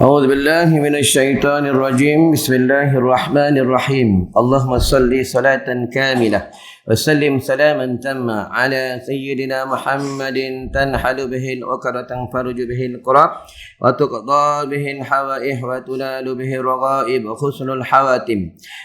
أعوذ بالله من الشيطان الرجيم. بسم الله الرحمن الرحيم. اللهم صل صلاة كاملة وسلم سلاما تاما على سيدنا محمد تنحل به العقد تنفرج به الكرب وتقضى به الحوائج وتنال به الرغائب وحسن الحواتم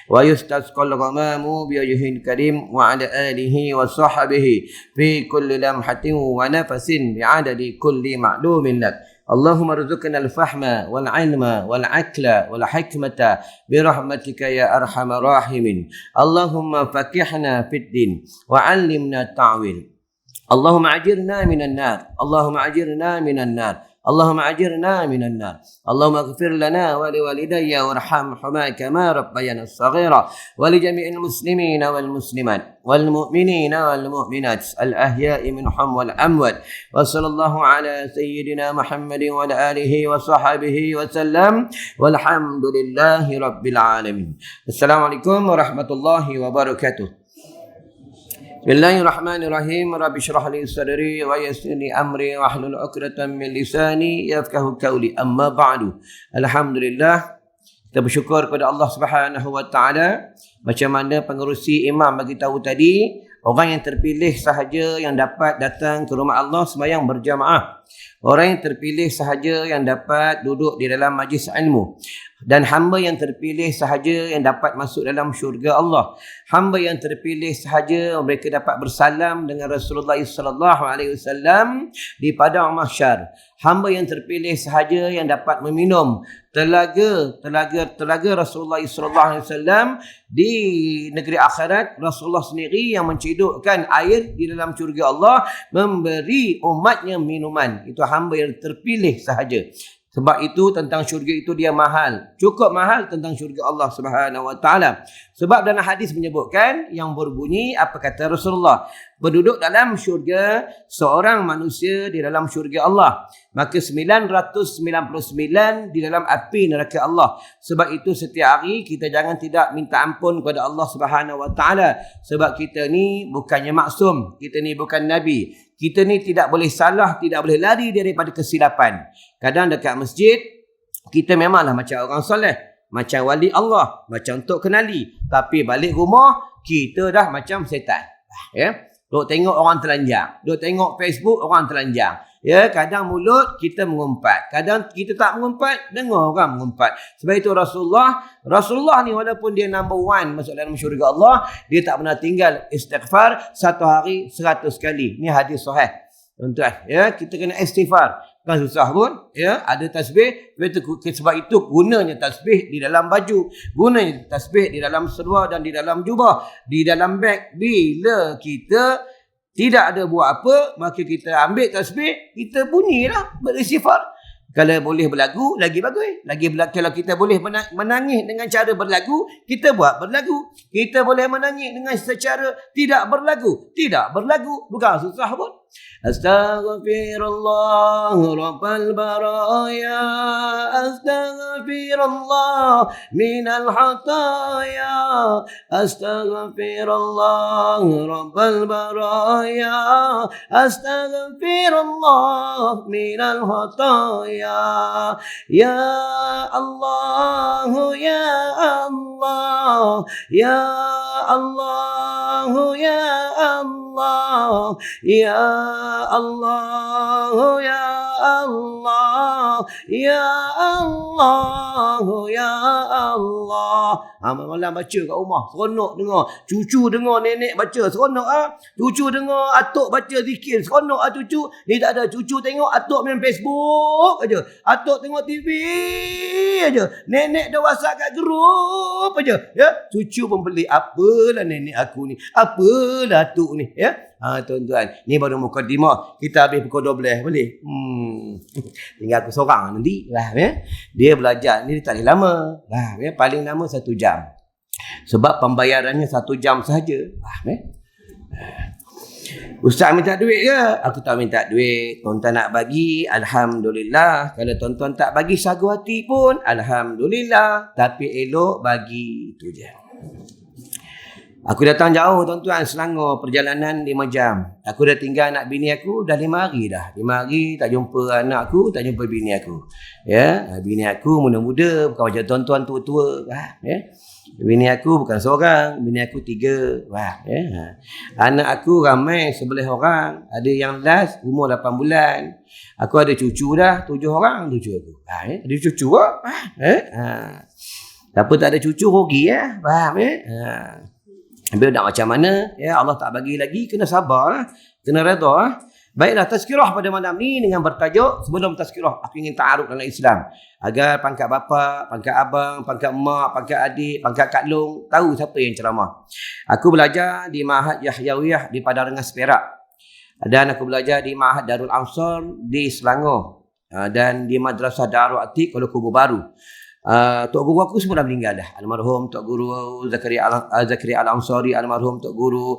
ويستسقى الغمام بوجهه الكريم وعلى آله وصحبه في كل لمحة ونفس بعدد كل معلوم لك. اللهم ارزقنا الفهم والعلم والعقل والحكمة برحمتك يا أرحم الراحمين. اللهم فقهنا في الدين وعلمنا التعويل. اللهم أجرنا من النار. اللهم أجرنا من النار. اللهم أجرنا من النار. اللهم اغفر لنا ولوالدي وارحمهما كما ربيانا صغيرا ولجميع المسلمين والمسلمات والمؤمنين والمؤمنات الأحياء منهم والأموات. وصلى الله على سيدنا محمد وعلى آله وصحبه وسلم والحمد لله رب العالمين. السلام عليكم ورحمة الله وبركاته. Bismillahirrahmanirrahim. Rabbi syrah li sadri wa yassir li amri wa hlul 'uqdatam min lisani yafqahu qawli. Amma ba'du. Alhamdulillah, kita bersyukur kepada Allah Subhanahu wa taala. Macam mana pengerusi imam bagi tahu tadi, orang yang terpilih sahaja yang dapat datang ke rumah Allah sembahyang berjamaah. Orang yang terpilih sahaja yang dapat duduk di dalam majlis ilmu. Dan hamba yang terpilih sahaja yang dapat masuk dalam syurga Allah. Hamba yang terpilih sahaja mereka dapat bersalam dengan Rasulullah sallallahu alaihi wasallam di padang mahsyar. Hamba yang terpilih sahaja yang dapat meminum telaga Rasulullah sallallahu alaihi wasallam di negeri akhirat. Rasulullah sendiri yang mencidukkan air di dalam syurga Allah, memberi umatnya minuman. Itu hamba yang terpilih sahaja. Sebab itu tentang syurga itu dia mahal. Cukup mahal tentang syurga Allah Subhanahu wa taala. Sebab dalam hadis menyebutkan yang berbunyi apa kata Rasulullah, berduduk dalam syurga seorang manusia di dalam syurga Allah, maka 999 di dalam api neraka Allah. Sebab itu setiap hari kita jangan tidak minta ampun kepada Allah Subhanahu wa taala. Sebab kita ni bukannya maksum, kita ni bukan nabi. Kita ni tidak boleh salah, tidak boleh lari daripada kesilapan. Kadang dekat masjid, kita memanglah macam orang soleh, macam wali Allah, macam untuk kenali. Tapi balik rumah, kita dah macam setan. Ya? Duk tengok orang telanjang. Duk tengok Facebook orang telanjang. Ya, kadang mulut kita mengumpat. Kadang kita tak mengumpat, dengar orang mengumpat. Sebab itu Rasulullah ni walaupun dia number one masuk dalam syurga Allah, dia tak pernah tinggal istighfar satu hari 100 kali. Ini hadis sahih. Tuan-tuan, ya, kita kena istighfar. Bukan susah pun, ya, ada tasbih. Sebab itu gunanya tasbih di dalam baju, gunanya tasbih di dalam seluar dan di dalam jubah, di dalam beg. Bila kita tidak ada buat apa, maka kita ambil tasbih, kita bunyilah beristighfar. Kalau boleh berlagu, lagi bagus. Kalau kita boleh menangis dengan cara berlagu, kita buat berlagu. Kita boleh menangis dengan secara tidak berlagu. Tidak berlagu, bukan susah pun. Astaghfirullah Rabbal baraya, astaghfirullah minal hataya, astaghfirullah Rabbal baraya, astaghfirullah minal hataya. Ya Allah, ya Allah, ya Allah, ya Allah, ya Allah, ya Allah, ya Allah, ya Allah. Malam baca kat rumah, seronok dengar. Cucu dengar nenek baca, seronok ah. Cucu dengar atuk baca zikir, seronok ah cucu. Ni tak ada, cucu tengok atuk main Facebook aja. Atuk tengok TV aja. Nenek dah WhatsApp kat grup aja. Ya, cucu pun pelik, apalah nenek aku ni, apalah atuk ni, ya. Tuan-tuan, ni baru mukadimah. Kita habis pukul 12 boleh. Tinggal aku seorang nanti lah, ya. Dia belajar ni dia tak boleh lama lah, ya. Paling lama 1 jam. Sebab pembayarannya 1 jam sahaja lah, ya. Ustaz minta duit ke? Aku tak minta duit. Tuan-tuan nak bagi, alhamdulillah. Kalau tuan-tuan tak bagi sagu hati pun, alhamdulillah. Tapi elok bagi, itu je. Aku datang jauh tuan-tuan, Selangor, perjalanan 5 jam. Aku dah tinggal anak bini aku dah 5 hari dah. 5 hari tak jumpa anak aku, tak jumpa bini aku. Ya, bini aku muda-muda, bukan macam tuan-tuan tua-tua. Ya. Bini aku bukan seorang, bini aku 3. Ya. Anak aku ramai 11 orang. Ada yang last umur 8 bulan. Aku ada cucu dah 7 orang cucu aku. Ya. Ada cucu kok. Siapa tak ada cucu rugi ya. Faham ya? Habis nak macam mana? Ya, Allah tak bagi lagi, kena sabar lah. Kena redha lah. Baiklah, tazkirah pada malam ni dengan bertajuk, sebelum tazkirah, aku ingin ta'aruf dalam Islam. Agar pangkat bapa, pangkat abang, pangkat mak, pangkat adik, pangkat kak long, tahu siapa yang ceramah. Aku belajar di Ma'had Yahyawiyah di Padang Rengas, Perak. Dan aku belajar di Ma'had Darul Ansar di Selangor. Dan di Madrasah Darul Atik, Kuala Kubu Baru. Tok guru aku semua dah meninggal dah. Almarhum Tok Guru Zakaria Al-Ansari, almarhum Tok Guru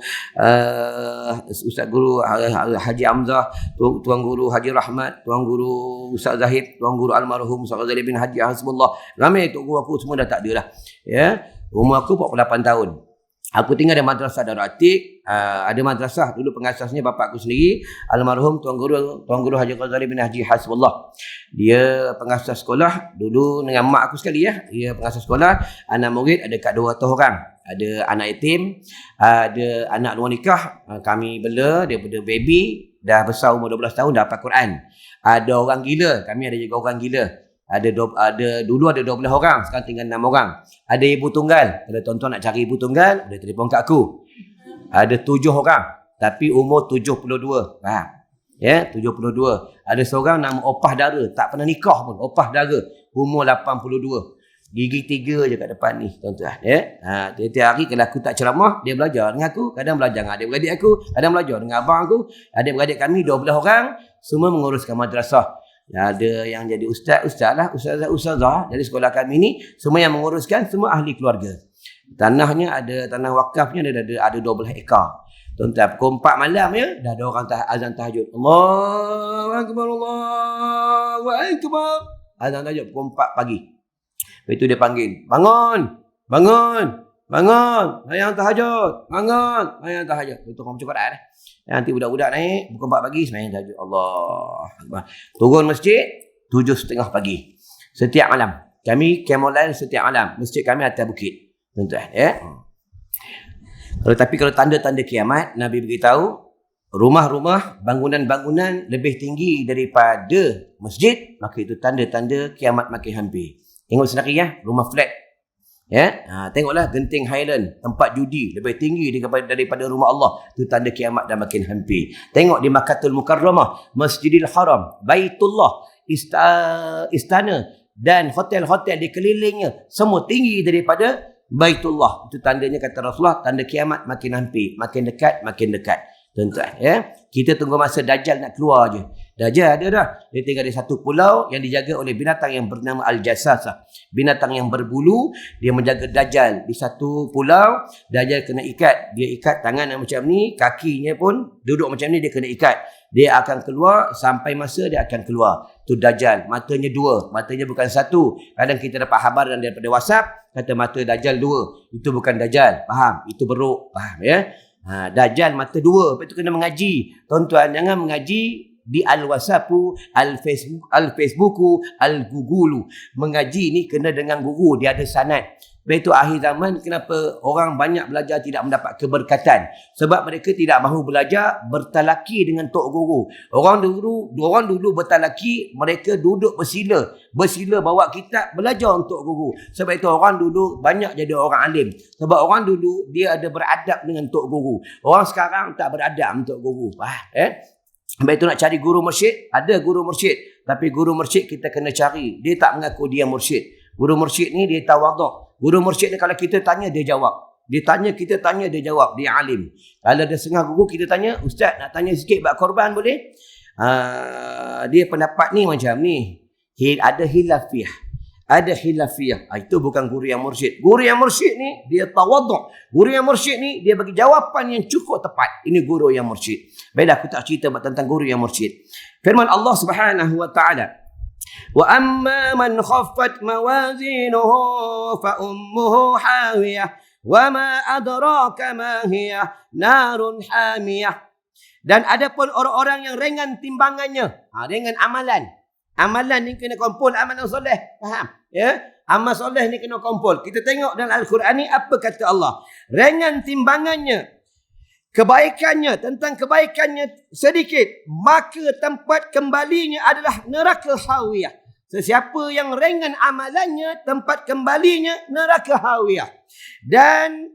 Ustaz Guru Haji Hamzah, Tuan Guru Haji Rahmat, Tuan Guru Ustaz Zahid, Tuan Guru almarhum Ustaz Ghazali bin Haji Hasbullah. Ramai tok guru aku semua dah tak ada dah. Ya. Umur aku 48 tahun. Aku tinggal di Madrasah Darul Atik. Ada madrasah dulu pengasasnya bapa aku sendiri, almarhum Tuan Guru Haji Ghazali bin Haji Hasbullah. Dia pengasas sekolah dulu dengan mak aku sekali ya. Dia pengasas sekolah, anak murid ada kat 200 orang. Ada anak yatim, ada anak luar nikah, kami bela daripada baby dah besar umur 12 tahun dah hafal Quran. Ada orang gila, kami ada juga orang gila. Dulu ada 12 orang, sekarang tinggal 6 orang. Ada ibu tunggal. Kalau tuan-tuan nak cari ibu tunggal, boleh telefon kat aku. Ada 7 orang, tapi umur 72. Ya, 72. Ada seorang nama Opah Dara, tak pernah nikah pun, Opah Dara, umur 82. Gigi 3 je kat depan ni, tuan-tuan. Ya. Tiap-tiap hari kalau aku tak ceramah, dia belajar dengan aku. Kadang belajar dengan adik-beradik aku, kadang belajar dengan abang aku. Adik-beradik kami 12 orang, semua menguruskan madrasah. Ada yang jadi ustazah, ustazah dari sekolah kami ni, semua yang menguruskan, semua ahli keluarga. Tanahnya ada, tanah wakafnya ada 12 ekar. Tuan-tuan, pukul 4 malam ya, dah ada orang azan tahajud. Allahu Akbar, Allahu Akbar. Azan tahajud pukul 4 pagi. Lepas itu dia panggil, bangun, ayang tahajud, ayang tahajud. Itu orang macam dah. Nanti budak-budak naik, pukul 4 pagi, semayang tahajud. Allah. Turun masjid, 7.30 pagi. Setiap malam. Kami online setiap malam. Masjid kami atas bukit. Tuan-tuan, ya. Tapi kalau tanda-tanda kiamat, Nabi beritahu, rumah-rumah, bangunan-bangunan lebih tinggi daripada masjid, maka itu tanda-tanda kiamat makin hampir. Tengok sendiri ya, rumah flat. Ya, tengoklah Genting Highland, tempat judi lebih tinggi daripada rumah Allah. Itu tanda kiamat dah makin hampir. Tengok di Makkatul Mukarramah, Masjidil Haram, Baitullah, istana dan hotel-hotel di kelilingnya semua tinggi daripada Baitullah. Itu tandanya kata Rasulullah, tanda kiamat makin hampir, makin dekat. Tuan-tuan, ya. Kita tunggu masa Dajjal nak keluar je. Dajjal ada dah. Dia tinggal di satu pulau yang dijaga oleh binatang yang bernama Al-Jassasah. Binatang yang berbulu, dia menjaga Dajjal di satu pulau. Dajjal kena ikat. Dia ikat tangan macam ni, kakinya pun duduk macam ni, dia kena ikat. Dia akan keluar sampai masa dia akan keluar. Tu Dajjal. Matanya 2. Matanya bukan 1. Kadang kita dapat khabar daripada WhatsApp, kata mata Dajjal 2. Itu bukan Dajjal. Faham? Itu beruk. Faham ya? Dajjal mata 2. Lepas tu kena mengaji. Tuan-tuan, jangan mengaji di Al-WhatsAppu, Al-Facebooku, Al-Google. Mengaji ni kena dengan guru. Dia ada sanad. Lepas itu akhir zaman, kenapa orang banyak belajar tidak mendapat keberkatan? Sebab mereka tidak mahu belajar bertalaki dengan tok guru. Orang dulu bertalaki, mereka duduk bersila bawa kitab, belajar untuk guru. Sebab itu orang dulu banyak jadi orang alim. Sebab orang dulu dia ada beradab dengan tok guru. Orang sekarang tak beradab untuk guru. Sebab itu nak cari guru mursyid, ada guru mursyid. Tapi guru mursyid kita kena cari. Dia tak mengaku dia mursyid. Guru mursyid ni dia tawaduk. Guru mursyid ni kalau kita tanya dia jawab. Kita tanya dia jawab. Dia alim. Kalau ada setengah guru kita tanya, ustaz nak tanya sikit bab korban boleh? Dia pendapat ni macam ni. Ada khilafiyah. Itu bukan guru yang mursyid. Guru yang mursyid ni dia tawaduk. Guru yang mursyid ni dia bagi jawapan yang cukup tepat. Ini guru yang mursyid. Baiklah, aku tak cerita tentang guru yang mursyid. Firman Allah Subhanahu wa taala, wa amma man khaffat mawazinuhu fa ummuhu hawiyah Wa ma adraka ma hiya narun hamiyah. Dan ada pun orang-orang yang ringan timbangannya. Ringan amalan. Amalan ni kena kumpul amalan soleh. Faham? Ya? Amal soleh ni kena kumpul. Kita tengok dalam Al-Quran ni apa kata Allah. Ringan timbangannya. Kebaikannya, tentang kebaikannya sedikit. Maka tempat kembalinya adalah neraka hawiyah. Sesiapa yang ringan amalannya, tempat kembalinya neraka hawiyah. Dan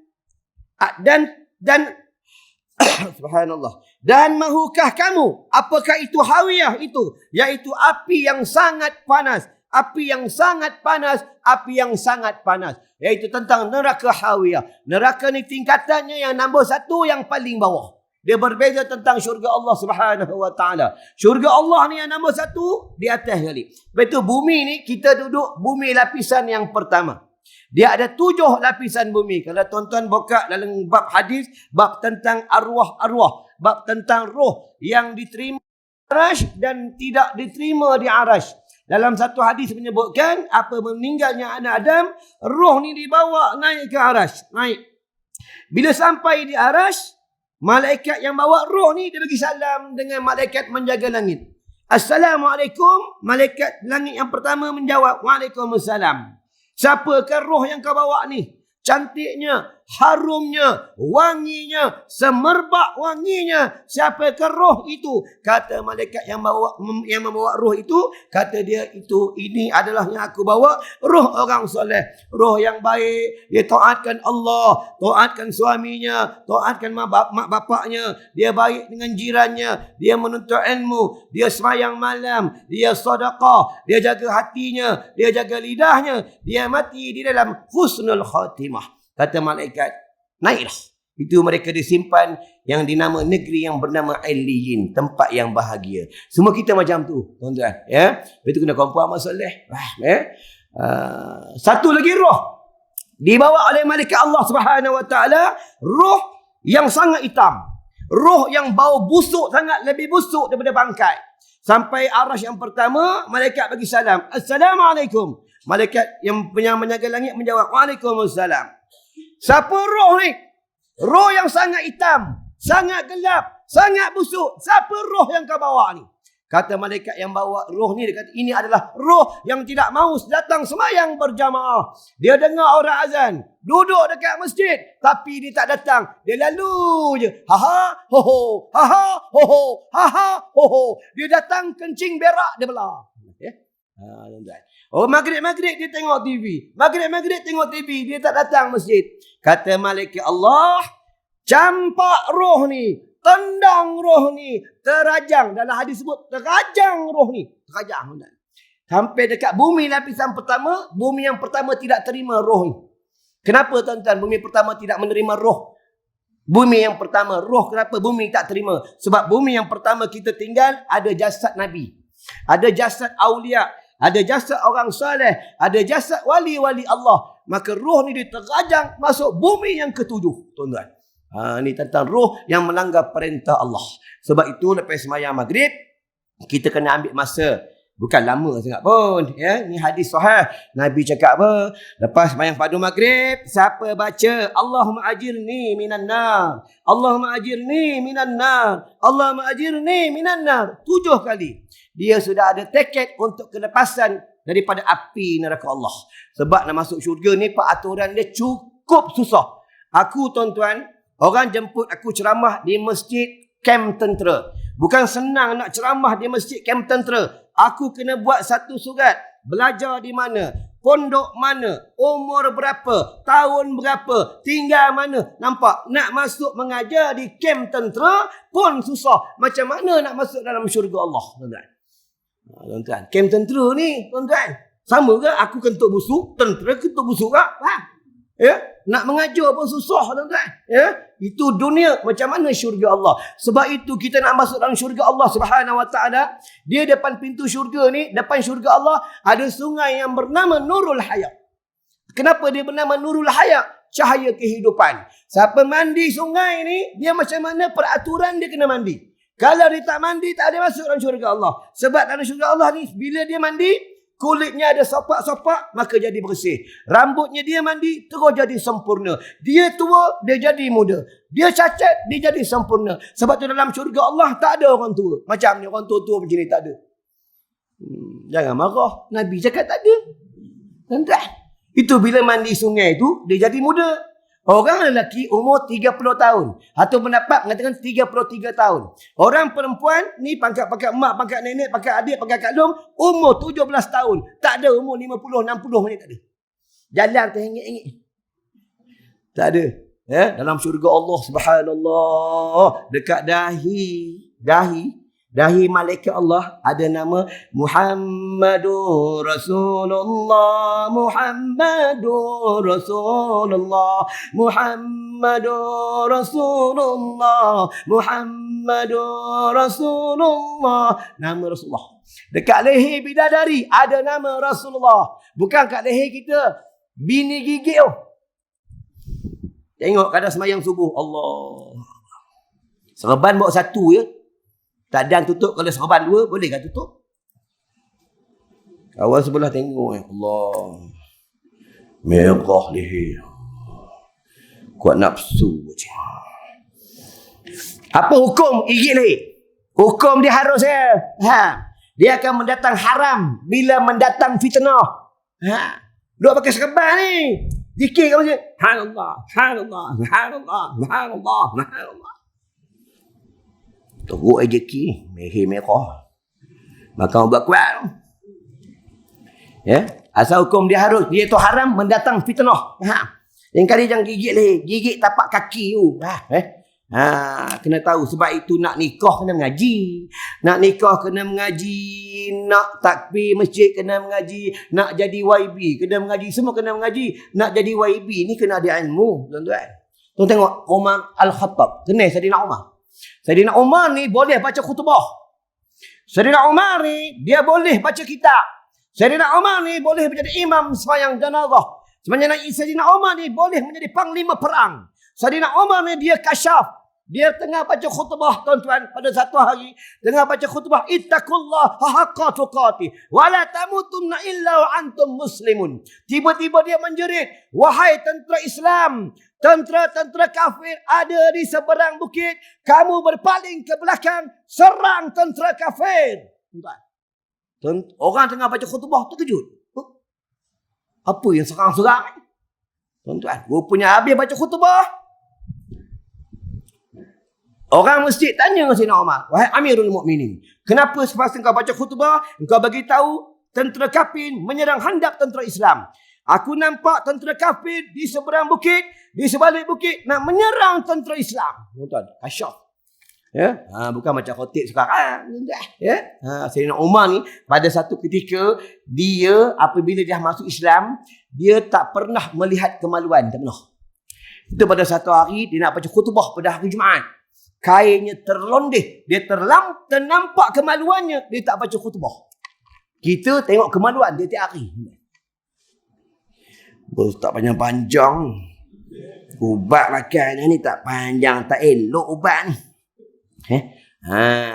subhanallah. Dan mahukah kamu? Apakah itu hawiyah itu? Yaitu api yang sangat panas. Api yang sangat panas. Api yang sangat panas. Yaitu tentang neraka hawiyah. Neraka ni tingkatannya yang nombor 1 yang paling bawah. Dia berbeza tentang syurga Allah Subhanahu wa taala. Syurga Allah ni yang nombor 1 di atas sekali. Lepas tu bumi ni kita duduk bumi lapisan yang pertama. Dia ada 7 lapisan bumi. Kalau tuan-tuan buka dalam bab hadis, bab tentang arwah-arwah, bab tentang roh yang diterima di arash dan tidak diterima di arash. Dalam satu hadis menyebutkan apa meninggalnya anak Adam, roh ni dibawa naik ke arash, naik. Bila sampai di arash, malaikat yang bawa roh ni dia bagi salam dengan malaikat menjaga langit. Assalamualaikum. Malaikat langit yang pertama menjawab, Waalaikumsalam. Siapakah roh yang kau bawa ni? Cantiknya, harumnya, wanginya, semerbak wanginya. Siapakah roh itu? Kata malaikat yang membawa roh itu, kata dia itu, ini adalah yang aku bawa, roh orang soleh, roh yang baik. Dia taatkan Allah, taatkan suaminya, taatkan mak bapaknya, dia baik dengan jirannya, dia menuntut ilmu, dia semayang malam, dia sedekah, dia jaga hatinya, dia jaga lidahnya, dia mati di dalam husnul khatimah. Kata malaikat, naiklah. Itu mereka disimpan yang dinama negeri yang bernama Illiyin, tempat yang bahagia. Semua kita macam tu, tuan-tuan. Ya, itu kena kumpul amal soleh. Satu lagi roh dibawa oleh malaikat Allah Subhanahu wa taala, roh yang sangat hitam. Roh yang bau busuk, sangat lebih busuk daripada bangkai. Sampai arash yang pertama, malaikat bagi salam. Assalamualaikum. Malaikat yang menjaga langit menjawab, Waalaikumsalam. Siapa roh ni? Roh yang sangat hitam, sangat gelap, sangat busuk. Siapa roh yang kau bawa ni? Kata malaikat yang bawa roh ni, dia kata, ini adalah roh yang tidak mau datang semayang berjamaah. Dia dengar orang azan, duduk dekat masjid, tapi dia tak datang. Dia lalu je. Ha-ha, ho-ho, ha-ha, ho-ho, ha-ha, ho-ho. Dia datang kencing berak, dia belah. Oh, maghrib-maghrib dia tengok TV. Maghrib-maghrib tengok TV. Dia tak datang masjid. Kata malaikat Allah, campak roh ni, tendang roh ni, terajang. Dalam hadis sebut, terajang roh ni. Terajang. Sampai dekat bumi lapisan pertama, bumi yang pertama tidak terima roh ni. Kenapa tuan-tuan bumi pertama tidak menerima roh? Bumi yang pertama, roh kenapa bumi tak terima? Sebab bumi yang pertama kita tinggal, ada jasad Nabi. Ada jasad awliya. Ada jasad orang saleh, ada jasad wali-wali Allah. Maka roh ni diterajang masuk bumi yang ketujuh, tuan-tuan. Ni tentang roh yang melanggar perintah Allah. Sebab itu lepas sembahyang maghrib, kita kena ambil masa. Bukan lama sangat pun. Ya, ni hadis sahih. Nabi cakap apa? Lepas sembahyang fardu maghrib, siapa baca Allahumma ajirni minan nar, Allahumma ajirni minan nar, Allahumma ajirni minan nar 7 kali, dia sudah ada tiket untuk kelepasan daripada api neraka Allah. Sebab nak masuk syurga ni peraturan dia cukup susah. Aku tuan-tuan, orang jemput aku ceramah di masjid kem tentera. Bukan senang nak ceramah di masjid kem tentera. Aku kena buat satu surat. Belajar di mana? Pondok mana? Umur berapa? Tahun berapa? Tinggal mana? Nampak? Nak masuk mengajar di kem tentera pun susah. Macam mana nak masuk dalam syurga Allah? Tuan-tuan. Tuan-tuan, kem tentera ni, tuan-tuan, sama ke aku kentut busuk, tentera kentut busuk ke? Faham? Ya, nak mengajar pun susah, tuan-tuan. Ya, itu dunia. Macam mana syurga Allah? Sebab itu kita nak masuk dalam syurga Allah Subhanahu wa taala, dia depan pintu syurga ni, depan syurga Allah ada sungai yang bernama Nurul Hayat. Kenapa dia bernama Nurul Hayat? Cahaya kehidupan. Siapa mandi sungai ni, dia macam mana peraturan dia kena mandi. Kalau dia tak mandi, tak ada masuk dalam syurga Allah. Sebab dalam syurga Allah ni, bila dia mandi, kulitnya ada sopak-sopak, maka jadi bersih. Rambutnya dia mandi, terus jadi sempurna. Dia tua, dia jadi muda. Dia cacat, dia jadi sempurna. Sebab tu dalam syurga Allah tak ada orang tua. Macam ni, orang tua-tua macam ni tak ada. Jangan marah. Nabi cakap tak ada. Tuan-tuan. Itu bila mandi sungai tu, dia jadi muda. Orang lelaki umur 30 tahun. Atau pendapat mengatakan 33 tahun. Orang perempuan ni pangkat mak, pangkat nenek, pangkat adik, pangkat kak long, umur 17 tahun. Tak ada umur 50, 60 minit tak ada. Jalan terhengit-hengit. Tak ada. Dalam syurga Allah subhanallah. Dekat dahi malaikat Allah ada nama Muhammadur Rasulullah, Muhammadur Rasulullah, Muhammadur Rasulullah, Muhammadur Rasulullah. Nama Rasulullah. Dekat leher bidadari ada nama Rasulullah. Bukan kat leher kita bini gigit tu. Tengok kadang semayang subuh, Allah. Serban bawa satu je. Tak ada tutup. Kalau serban dua, boleh kan tutup? Kawan sebelah tengok, Allah. Merah leher. Kuat nafsu je. Apa hukum gigit leher? Hukum dia harus dia akan mendatang haram bila mendatang fitnah. Duk pakai serban ni. Zikir kat masjid. Subhanallah, subhanallah, subhanallah, subhanallah, subhanallah. Teruk rezeki, leher merah. Makan ubat kuat. Asal hukum dia harus, dia tu haram mendatang fitnah. Yang kali jangan gigit leher, gigit tapak kaki tu. Kena tahu. Sebab itu nak nikah kena mengaji. Nak nikah kena mengaji. Nak takbir masjid kena mengaji. Nak jadi YB kena mengaji. Semua kena mengaji. Nak jadi YB ni kena ada ilmu, tuan-tuan. Tuan tengok Umar Al-Khattab. Kenal Saidina Umar. Saidina Umar ni boleh baca khutbah. Saidina Umar ni dia boleh baca kitab. Saidina Umar ni boleh menjadi imam sembahyang jenazah. Sebenarnya Saidina Umar ni boleh menjadi panglima perang. Saidina Umar ni dia kasyaf. Dia tengah baca khutbah, tuan-tuan, pada satu hari. Tengah baca khutbah. Ittaqullah haqqa tuqatih. Wa la tamutunna illa wa antum muslimun. Tiba-tiba dia menjerit. Wahai tentera Islam. Tentera-tentera kafir ada di seberang bukit. Kamu berpaling ke belakang. Serang tentera kafir. Tuan-tuan. Orang tengah baca khutbah terkejut. Apa yang serang-serang? Tuan-tuan. Rupanya habis baca khutbah. Orang masjid tanya dengan Sayyidina Umar, wahai Amirul Mukminin, kenapa semasa kau baca khutbah, kau bagi tahu tentera kafir menyerang handap tentera Islam? Aku nampak tentera kafir di seberang bukit, di sebalik bukit nak menyerang tentera Islam. Tuan-tuan, kasyaf. Bukan macam khotib sekarang. Sayyidina Umar ni pada satu ketika dia apabila dia masuk Islam, dia tak pernah melihat kemaluan, tak pernah. Itu pada satu hari dia nak baca khutbah pada hari Jumaat. Kainnya terlondeh. Dia ternampak kemaluannya. Dia tak baca khutbah. Kita tengok kemaluan dia tiap hari. Bos tak panjang-panjang. Ubat makan ni tak panjang. Tak elok ubat ni.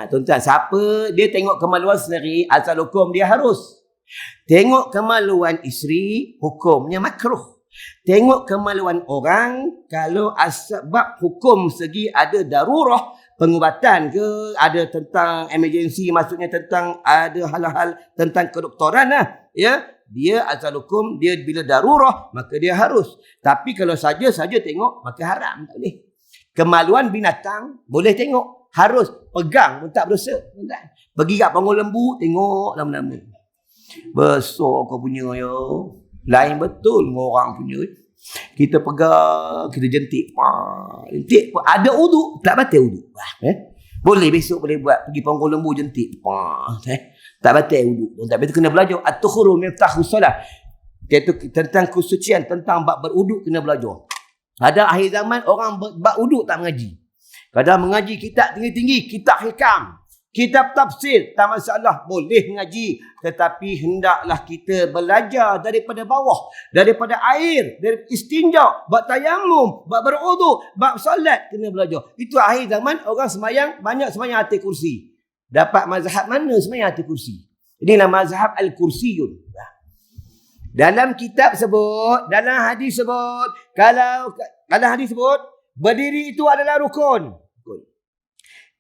Tuan-tuan, siapa dia tengok kemaluan sendiri, asal hukum dia harus. Tengok kemaluan isteri, hukumnya makruh. Tengok kemaluan orang, kalau sebab hukum segi ada darurah, pengubatan ke, ada tentang emergency, maksudnya tentang ada hal-hal tentang kedoktoran lah. Dia asal hukum, dia bila darurah, maka dia harus. Tapi kalau saja tengok, maka haram. Tak boleh. Kemaluan binatang, boleh tengok. Harus. Pegang pun tak berdosa. Pergi kat panggung lembu, tengok lama-lama. Besar kau punya ya. Lain betul dengan orang punya. Kita pegang, kita jentik. Jentik pun ada uduk, tak batal uduk. Boleh besok boleh buat. Pergi panggung lembu jentik. Tak batal uduk. Tapi itu kena belajar. At-tukhuru miftahus solat. Iaitu tentang kesucian, tentang bab beruduk kena belajar. Ada akhir zaman orang bab uduk tak mengaji. Kadang mengaji kitab tinggi-tinggi, kitab hikam. Kitab tafsir, tak masalah, boleh mengaji. Tetapi hendaklah kita belajar daripada bawah. Daripada air, dari istinja, buat tayamum, buat beruduk, buat solat, kena belajar. Itu akhir zaman orang semayang, banyak semayang atas kursi. Dapat mazhab mana semayang atas kursi? Inilah mazhab Al-Kursiyun. Dalam kitab sebut, dalam hadis sebut, kalau hadis sebut, berdiri itu adalah rukun.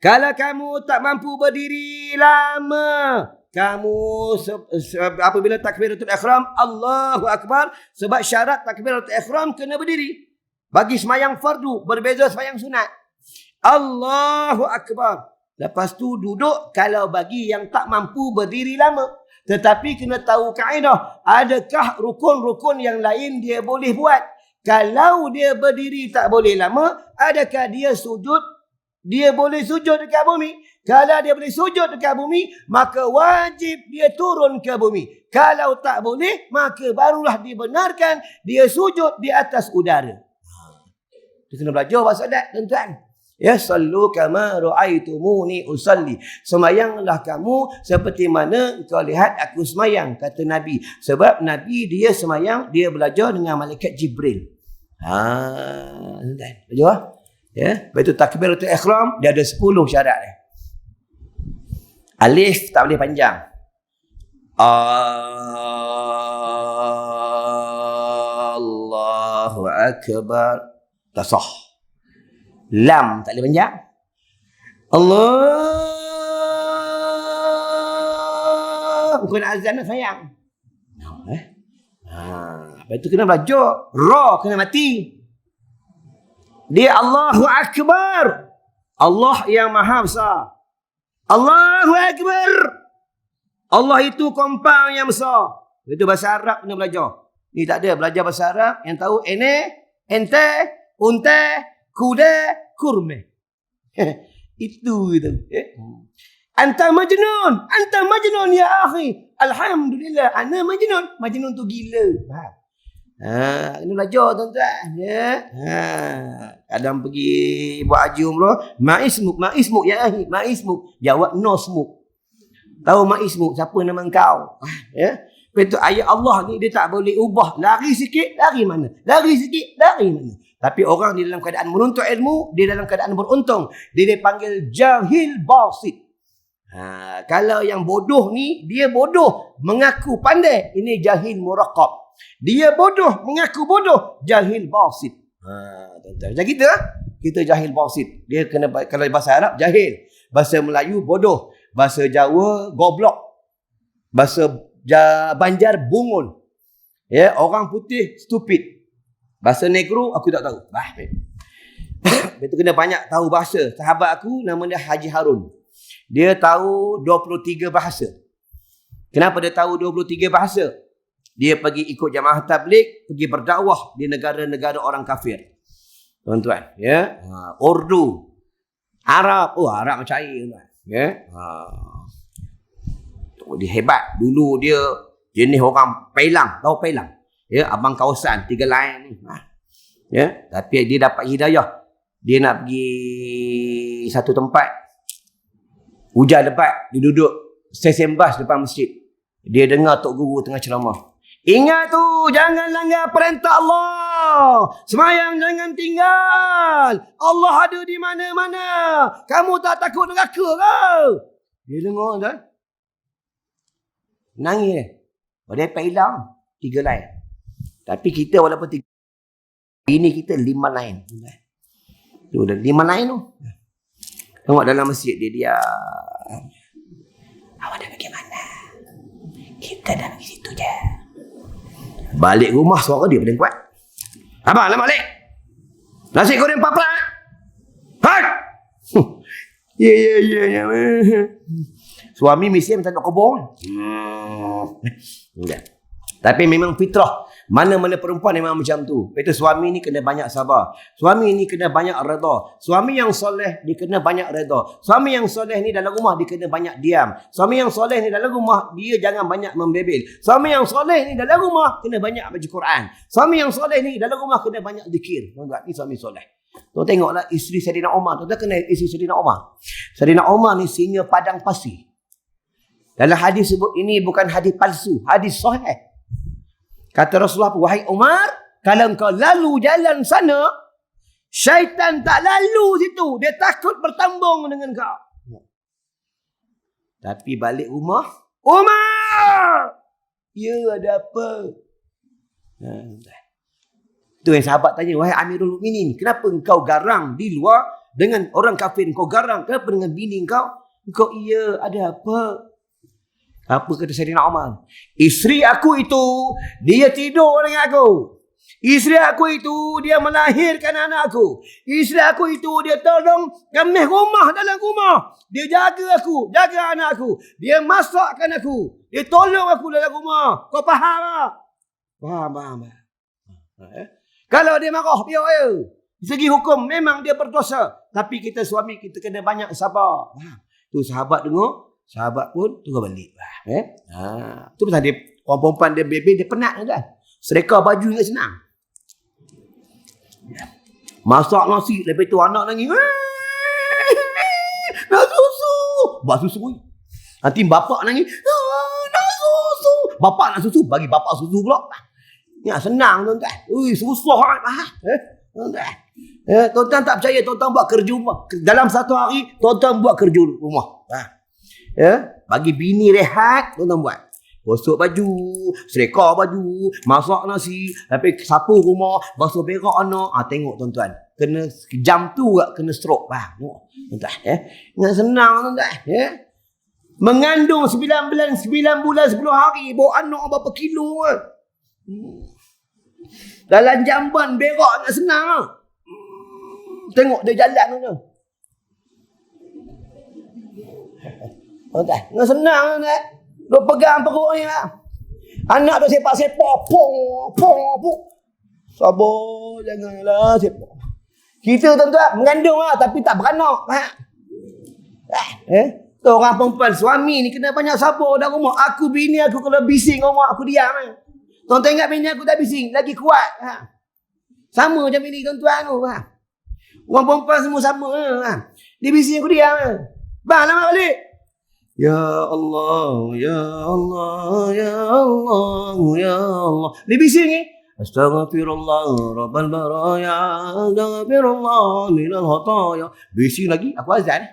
Kalau kamu tak mampu berdiri lama, kamu apabila takbiratul ihram, Allahu Akbar, sebab syarat takbiratul ihram kena berdiri. Bagi semayang fardu, berbeza semayang sunat. Allahu Akbar. Lepas tu duduk kalau bagi yang tak mampu berdiri lama. Tetapi kena tahu kaedah. Adakah rukun-rukun yang lain dia boleh buat? Kalau dia berdiri tak boleh lama, adakah dia sujud? Dia boleh sujud dekat bumi. Kalau dia boleh sujud dekat bumi, maka wajib dia turun ke bumi. Kalau tak boleh, maka barulah dibenarkan dia sujud di atas udara. Kita kena belajar bahasa adat, tuan-tuan. Ya, sallu kama ra'aitumuni usalli. Semayanglah kamu seperti mana kau lihat aku semayang, kata Nabi. Sebab Nabi dia semayang, dia belajar dengan malaikat Jibril. Tuan-tuan, belajar. Ya, lepas itu takbiratul ihram dia ada 10 syarat dia. Alif tak boleh panjang. Allahu Akbar. Tak sah. Lam tak boleh panjang. Allah. Bukan azan sayang. Lepas itu kena belajar. Ra kena mati. Dia Allahu Akbar. Allah yang maha besar. Allahu Akbar. Allah itu kompang yang besar. Itu bahasa Arab kena belajar. Ni tak ada belajar bahasa Arab yang tahu ene, ente, unte, kuda, kurme. Itu gitu. Anta majnun. Anta majnun ya akhi. Alhamdulillah. Ana majnun. Majnun tu gila. Faham? Kena belajar tuan-tuan. Ya. Kadang pergi buat haji umrah. Ma'ismuk ya akhi. Ma'ismuk. Jawab no smuk. Tahu ma'ismuk. Siapa nama engkau? Ya. Itu ayat Allah ni dia tak boleh ubah. Lari sikit, lari mana? Lari sikit, lari mana? Tapi orang di dalam keadaan menuntut ilmu, dia dalam keadaan beruntung. Dia dipanggil jahil basit. Kalau yang bodoh ni, dia bodoh mengaku pandai. Ini jahil muraqab. Dia bodoh mengaku bodoh, jahil basit. Macam kita jahil basit. Dia kena, kalau bahasa Arab jahil, bahasa Melayu bodoh, bahasa Jawa goblok, bahasa Banjar bungul. Ya, orang putih stupid. Bahasa negro aku tak tahu. Betul kena banyak tahu bahasa. Sahabat aku nama dia Haji Harun. Dia tahu 23 bahasa. Kenapa dia tahu 23 bahasa? Dia pergi ikut jamaah tabligh, pergi berdakwah di negara-negara orang kafir. Tuan-tuan, ya. Urdu, Arab. Oh, Arab macam air, tuan. Ya. Dia hebat. Dulu dia jenis orang pelang, tahu pelang? Ya, abang kawasan 3 line ni. Ya, tapi dia dapat hidayah. Dia nak pergi satu tempat. Hujan lebat, dia duduk stesen bas depan masjid. Dia dengar tok guru tengah ceramah. Ingat tu, jangan langgar perintah Allah. Semayang jangan tinggal. Allah ada di mana-mana. Kamu tak takut neraka ke? Dia dengar kan? Nangis. Dia hilang 3 line. Tapi kita walaupun 3 ini kita 5 line. Tu dah 5 line tu. Tengok dalam masjid dia. Awak dah pergi mana? Kita dah pergi situ je. Balik rumah suara dia paling kuat. Abang, nak balik? Nasi goreng papat. Hai! Ya. Suami mesti macam nak kobong. Tapi memang fitrah. Mana-mana perempuan memang macam tu. Itu suami ni kena banyak sabar. Suami ni kena banyak redha. Suami yang soleh dia kena banyak redha. Suami yang soleh ni dalam rumah dia kena banyak diam. Suami yang soleh ni dalam rumah dia jangan banyak membebel. Suami yang soleh ni dalam rumah kena banyak baca Quran. Suami yang soleh ni dalam rumah kena banyak zikir. Tuan-tuan, ni suami soleh. Tuan tengoklah isteri Saidina Umar. Tuan kena isteri Saidina Umar. Saidina Umar ni singa padang pasir. Dalam hadis sebut ini bukan hadis palsu, hadis sahih. Kata Rasulullah, wahai Umar, kalau engkau lalu jalan sana, syaitan tak lalu situ. Dia takut bertambung dengan kau. Tapi balik rumah, Umar! Ya, ada apa? Tu yang sahabat tanya, wahai Amirul Mukminin, kenapa engkau garang di luar dengan orang kafir? Engkau garang, kenapa dengan bini engkau? Engkau, iya, ada apa? Apa kata Sayyidina Umar? Isteri aku itu, dia tidur dengan aku. Isteri aku itu, dia melahirkan anak aku. Isteri aku itu, dia tolong kemih rumah dalam rumah. Dia jaga aku, jaga anak aku. Dia masakkan aku. Dia tolong aku dalam rumah. Kau faham tak? Faham. Kalau dia marah, biar dia. Segi hukum, memang dia berdosa. Tapi kita suami, kita kena banyak sabar. Tu sahabat dengar, sahabat pun tunggu balik. Tu pasal dia, orang perempuan dia baby, dia penat kan. Sedekah baju ingat senang. Masak nasi, lepas tu anak nangis. Nak susu. Buat susu. Nanti bapak nangis. Nak susu. Bapak nak susu, bagi bapak susu pula. Ya, senang tuan-tuan. Susah. Tuan-tuan. Tuan-tuan tak percaya, tuan-tuan buat kerja rumah. Dalam satu hari, tuan-tuan buat kerja rumah. Bagi bini rehat, tuan-tuan buat. Gosok baju, sereka baju, masak nasi, lepas sapu rumah, basuh berak anak. Tengok tuan-tuan. Kena jam tu tak kena stroke. Tuan-tuan. Ingat senang tuan-tuan. Mengandung 9 bulan 10 hari, bawa anak berapa kilo. Dalam jamban berak nak senang. Tengok dia jalan tu. Tuan-tuan. Nak senang tuan-tuan. Dia pegang perut ni lah. Anak tu sepak-sepak. Pong. Sabar, janganlah sepak. Kita tuan-tuan mengandung lah, tapi tak beranak. Tu orang perempuan suami ni kena banyak sabar dalam rumah. Aku bini aku kalau bising rumah aku diam. Tuan-tuan ingat bini aku tak bising, lagi kuat. Sama macam bini tuan-tuan tu. Orang perempuan semua sama. Dia bising aku diam. Bang, lama balik. Ya Allah, ya Allah, ya Allah, ya Allah. Dia bising ni. Astaghfirullah Rabbal baraya, astaghfirullah minal khataya. Bising lagi, aku azan.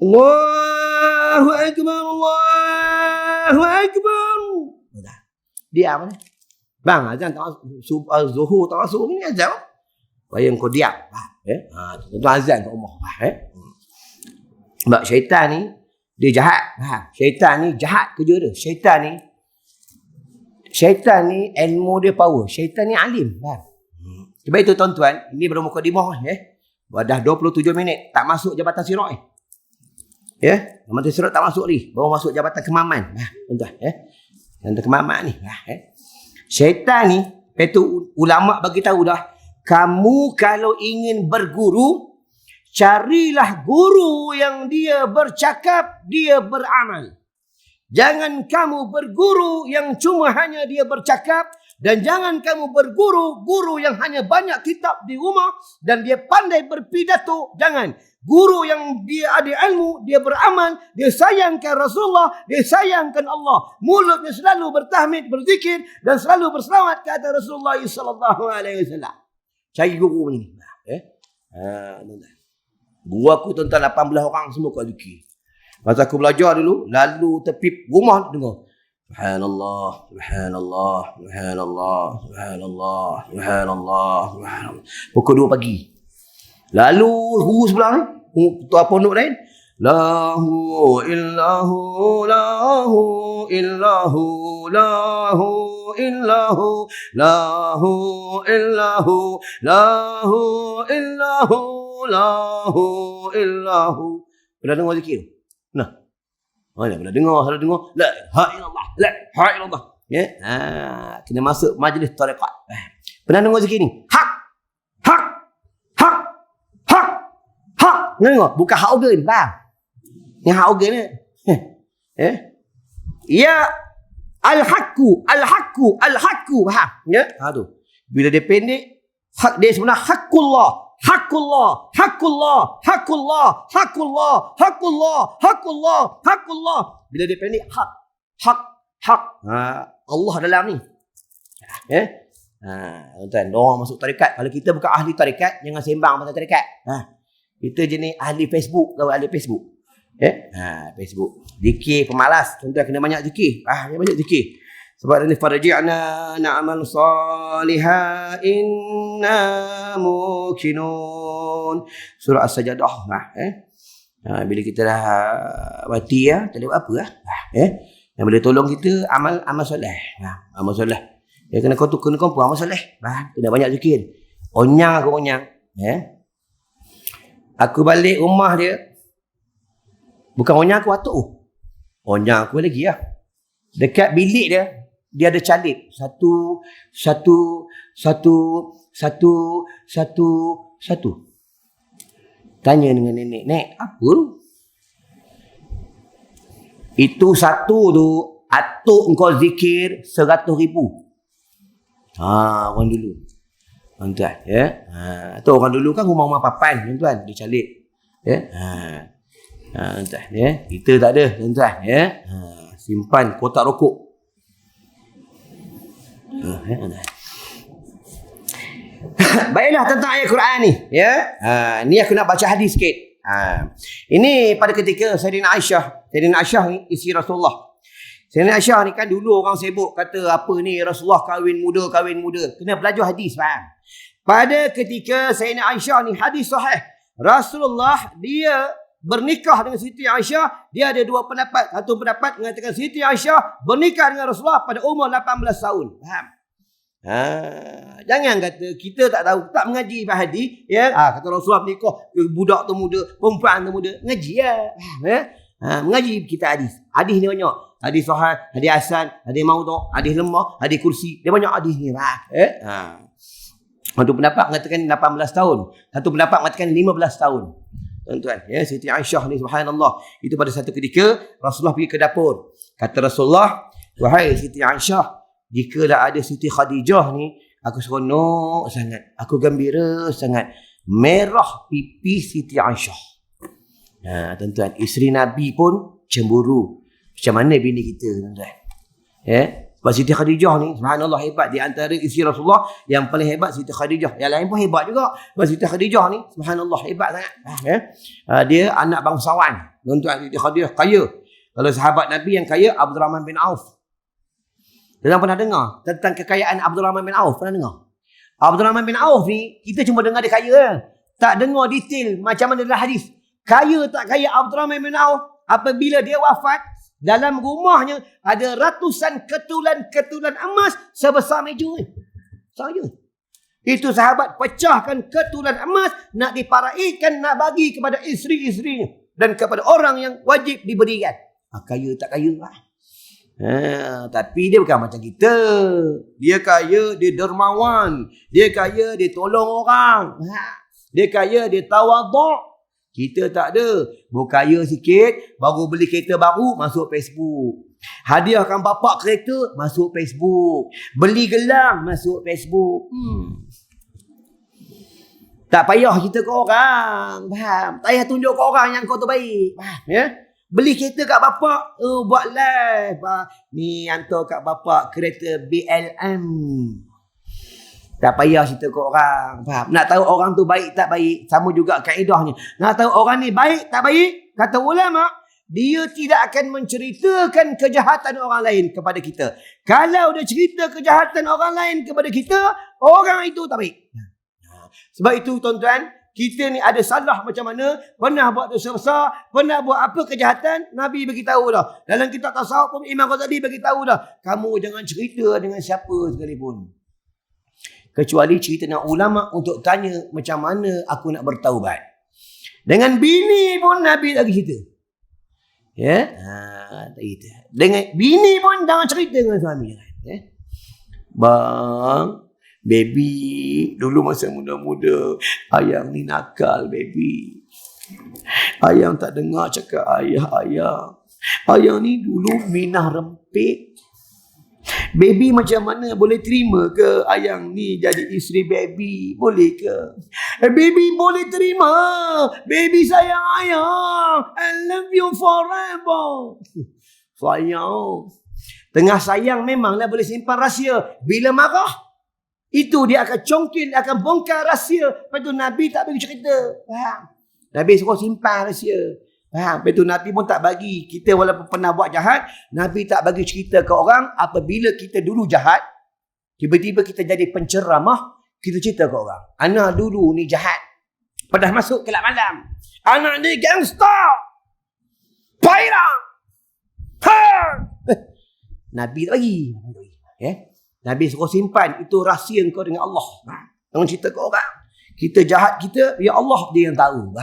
Allahu Akbar, Allahu Akbar. Diam ni. Bang, azan tak zuhur tak masuk ni azan. Bayang kau diam. Tuan azan kat rumah. Sebab syaitan ni dia jahat. Syaitan ni jahat kerja dia. Syaitan ni ilmu dia power. Syaitan ni alim. Sebab itu tuan-tuan, ini baru mukadimah. Dah 27 minit. Tak masuk jabatan sirat. Jabatan sirat tak masuk ni. Baru masuk jabatan kemaman. Tuan-tuan. Jabatan kemaman ni. Syaitan ni, itu ulama' bagi tahu dah. Kamu kalau ingin berguru, carilah guru yang dia bercakap, dia beramal. Jangan kamu berguru yang cuma hanya dia bercakap, dan jangan kamu berguru guru yang hanya banyak kitab di rumah dan dia pandai berpidato. Jangan. Guru yang dia ada ilmu, dia beramal, dia sayangkan Rasulullah, dia sayangkan Allah. Mulutnya selalu bertahmid, berzikir dan selalu berselawat ke atas Rasulullah sallallahu alaihi wasallam. Cari guru ni. Guru aku tuan-tuan 18 orang semua kat zikir. Masa aku belajar dulu, lalu tepi rumah dengar. Subhanallah, subhanallah, subhanallah, subhanallah, subhanallah, subhanallah. Pukul 2 pagi. Lalu guru sebelah ni, ketua pondok lain. Lahu illahu, lahu illahu, lahu illahu, lahu illahu, lahu illahu, lahu illahu. Pernah dengar zikir? Nah. Pernah dengar, selalu dengar. La ilaha illallah, la ilaha illallah. Kena masuk majlis tarekat. Pernah dengar zikir ni? Hak. Hak. Hak. Hak. Hak. Dengar? Bukan hak organ, faham? Ni hak organ ni. Ya al-haqqu, al-haqqu, al-haqqu, faham? Ya? Tu. Bila dia pendek, hak dia sebenarnya haqqullah. Haqqullah, haqqullah, haqqullah, haqqullah, haqqullah, haqqullah, haqqullah. Bila dia pendek, hak, hak, hak. Allah dalam ni. Tuan, orang masuk tarekat. Kalau kita bukan ahli tarekat, jangan sembang pasal tarekat. Kita jenis ahli Facebook, tahu ahli Facebook. Facebook. Zikir pemalas. Tuan-tuan kena banyak zikir. Dia banyak zikir. Sebab ini farji'na na'mal salihah inna muqinun. Surah As-Sajdah. Bila kita dah mati tak ada apa yang boleh tolong kita amal soleh. Amal soleh. Kena kumpul amal soleh. Kena banyak zikir. Onyang. Aku balik rumah dia. Bukan onyang aku atuk. Onyang aku lagi Dekat bilik dia ada calip. Satu. Tanya dengan nenek. Nek, apa tu? Itu satu tu, atuk engkau zikir 100,000. Orang dulu. Tuan-tuan, tu orang dulu kan rumah-rumah papan, tuan-tuan. Dia calip. Tuan-tuan, kita tak ada, tuan-tuan. Simpan kotak rokok. Baiklah tentang ayat Quran ni. Ni aku nak baca hadis sikit. Ini pada ketika Sayyidina Aisyah ni isteri Rasulullah. Sayyidina Aisyah ni kan dulu orang sibuk kata apa ni Rasulullah kahwin muda. Kena belajar hadis, faham? Pada ketika Sayyidina Aisyah ni hadis sahih. Rasulullah dia bernikah dengan Siti Aisyah, dia ada dua pendapat. Satu pendapat mengatakan Siti Aisyah bernikah dengan Rasulullah pada umur 18 tahun. Faham? Jangan kata kita tak tahu, tak mengaji hadis, kata Rasulullah menikah budak tu muda, perempuan tu muda. Ngaji mengaji kita hadis. Hadis ni banyak. Hadis sahih, hadis hasan, hadis maudhu', hadis lemah, hadis kursi. Dia banyak hadis ni. Satu pendapat mengatakan 18 tahun. Satu pendapat mengatakan 15 tahun. Tuan-tuan, Siti Aisyah ni subhanallah, itu pada satu ketika Rasulullah pergi ke dapur. Kata Rasulullah, wahai Siti Aisyah, jikalau ada Siti Khadijah ni, aku seronok sangat, aku gembira sangat. Merah pipi Siti Aisyah. Tuan-tuan, isteri Nabi pun cemburu. Macam mana bini kita, tuan-tuan? Sebab Siti Khadijah ni subhanallah hebat. Di antara isteri Rasulullah yang paling hebat Siti Khadijah. Yang lain pun hebat juga. Sebab Siti Khadijah ni subhanallah hebat sangat. Dia anak bangsawan. Tuan-tuan, Siti Khadijah kaya. Kalau sahabat Nabi yang kaya Abdurrahman bin Auf. Kita pernah dengar tentang kekayaan Abdurrahman bin Auf? Pernah dengar? Abdurrahman bin Auf ni kita cuma dengar dia kaya. Tak dengar detail macam mana dalam hadis. Kaya tak kaya Abdurrahman bin Auf, apabila dia wafat, dalam rumahnya ada ratusan ketulan emas sebesar meja ni. Saja. Itu sahabat pecahkan ketulan emas nak diparaikan, nak bagi kepada isteri-isterinya dan kepada orang yang wajib diberikan. Kaya tak kaya lah. Tapi dia bukan macam kita. Dia kaya, dia dermawan. Dia kaya, dia tolong orang. Dia kaya, dia tawaduk. Kita tak ada. Berkaya sikit, baru beli kereta baru, masuk Facebook. Hadiahkan bapak kereta, masuk Facebook. Beli gelang, masuk Facebook. Tak payah kita ke orang. Faham? Tak payah tunjuk ke orang yang kau tu baik. Faham? Beli kereta kat bapak, buat live. Ni hantar kat bapak kereta BLM. Tak payah cerita ke orang. Faham? Nak tahu orang tu baik tak baik, sama juga kaedahnya. Nak tahu orang ni baik tak baik, kata ulama, dia tidak akan menceritakan kejahatan orang lain kepada kita. Kalau dia cerita kejahatan orang lain kepada kita, orang itu tak baik. Sebab itu tuan-tuan, kita ni ada salah macam mana, pernah buat dosa besar, pernah buat apa kejahatan, Nabi beritahu dah. Dalam kitab tasawuf pun Imam Ghazali beritahu dah. Kamu jangan cerita dengan siapa sekalipun. Kecuali cerita dengan ulama untuk tanya macam mana aku nak bertaubat. Dengan bini pun Nabi lagi cerita. Tak cerita. Dengan bini pun jangan cerita dengan suami. Bang, baby, dulu masa muda-muda, ayang ni nakal, baby. Ayang tak dengar cakap ayah. Ayang ni dulu minah rempit. Baby macam mana boleh terima ke ayang ni jadi isteri baby? Boleh ke? Baby boleh terima. Baby sayang ayang. I love you forever. Sayang. Tengah sayang memanglah boleh simpan rahsia. Bila marah, itu dia akan congkil, akan bongkar rahsia. Lepas tu Nabi tak bagi cerita. Faham? Nabi suruh simpan rahsia. Faham? Lepas tu Nabi pun tak bagi kita walaupun pernah buat jahat, Nabi tak bagi cerita ke orang apabila kita dulu jahat, tiba-tiba kita jadi penceramah, kita cerita ke orang. Ana dulu ni jahat. Pernah masuk kelab malam. Ana ni gangster. Pairang. Ha! Nabi tak bagi. Nabi suruh simpan. Itu rahsia kau dengan Allah. Jangan cerita ke orang. Kita jahat kita, ya Allah dia yang tahu.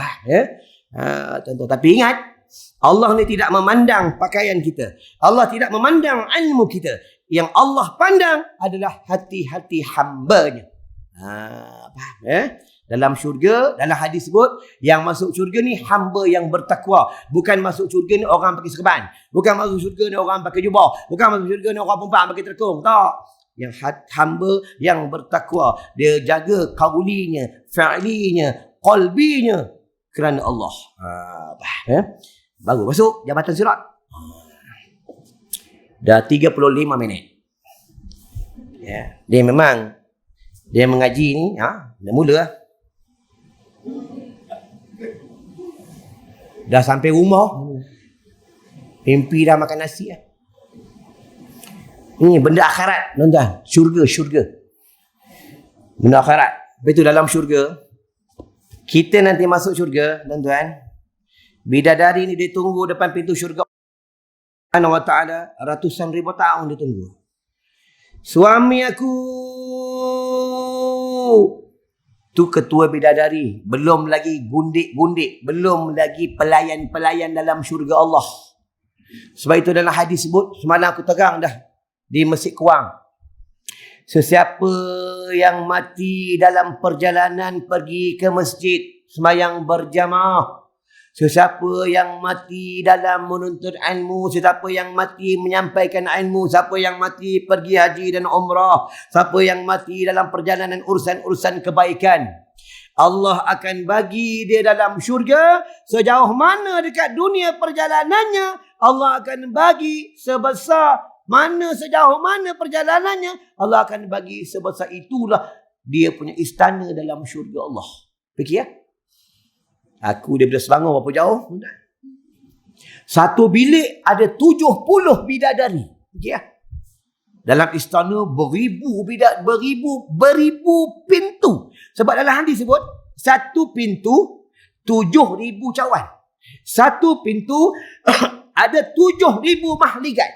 Tentu. Tapi ingat, Allah ni tidak memandang pakaian kita. Allah tidak memandang ilmu kita. Yang Allah pandang adalah hati-hati hambanya. Faham? Dalam syurga, dalam hadis sebut, yang masuk syurga ni hamba yang bertakwa. Bukan masuk syurga ni orang pakai serban. Bukan masuk syurga ni orang pakai jubah. Bukan masuk syurga ni orang perempuan pakai terkung. Tak. Yang hamba yang bertakwa. Dia jaga kaulinya, fa'linya, qalbinya kerana Allah. Baru masuk jabatan sirat. Dah 35 minit. Dia memang dia mengaji ni, dah mula lah. Dah sampai rumah, mimpi dah makan nasi lah. Ini benda akhirat, tuan-tuan. Syurga. Benda akhirat. Lepas tu dalam syurga, kita nanti masuk syurga, tuan-tuan. Bidadari ni dia tunggu depan pintu syurga Allah Ta'ala. Ratusan ribu tahun dia tunggu. Suami aku, tu ketua bidadari. Belum lagi gundik-gundik. Belum lagi pelayan-pelayan dalam syurga Allah. Sebab itu dalam hadis sebut, semalam aku terang dah di Masjid Kuang. Sesiapa yang mati dalam perjalanan pergi ke masjid, sembahyang berjamaah. Sesiapa yang mati dalam menuntut ilmu, sesiapa yang mati menyampaikan ilmu, siapa yang mati pergi haji dan umrah, siapa yang mati dalam perjalanan urusan-urusan kebaikan, Allah akan bagi dia dalam syurga. Sejauh mana dekat dunia perjalanannya, Allah akan bagi sebesar mana, sejauh mana perjalanannya, Allah akan bagi sebesar itulah dia punya istana dalam syurga Allah. Fikir ya? Aku daripada Selangor berapa jauh? Satu bilik ada 70 bidadari. Fikir ya? Dalam istana beribu pintu. Sebab dalam hadis sebut, satu pintu 7,000 cawan. Satu pintu ada 7,000 mahligai.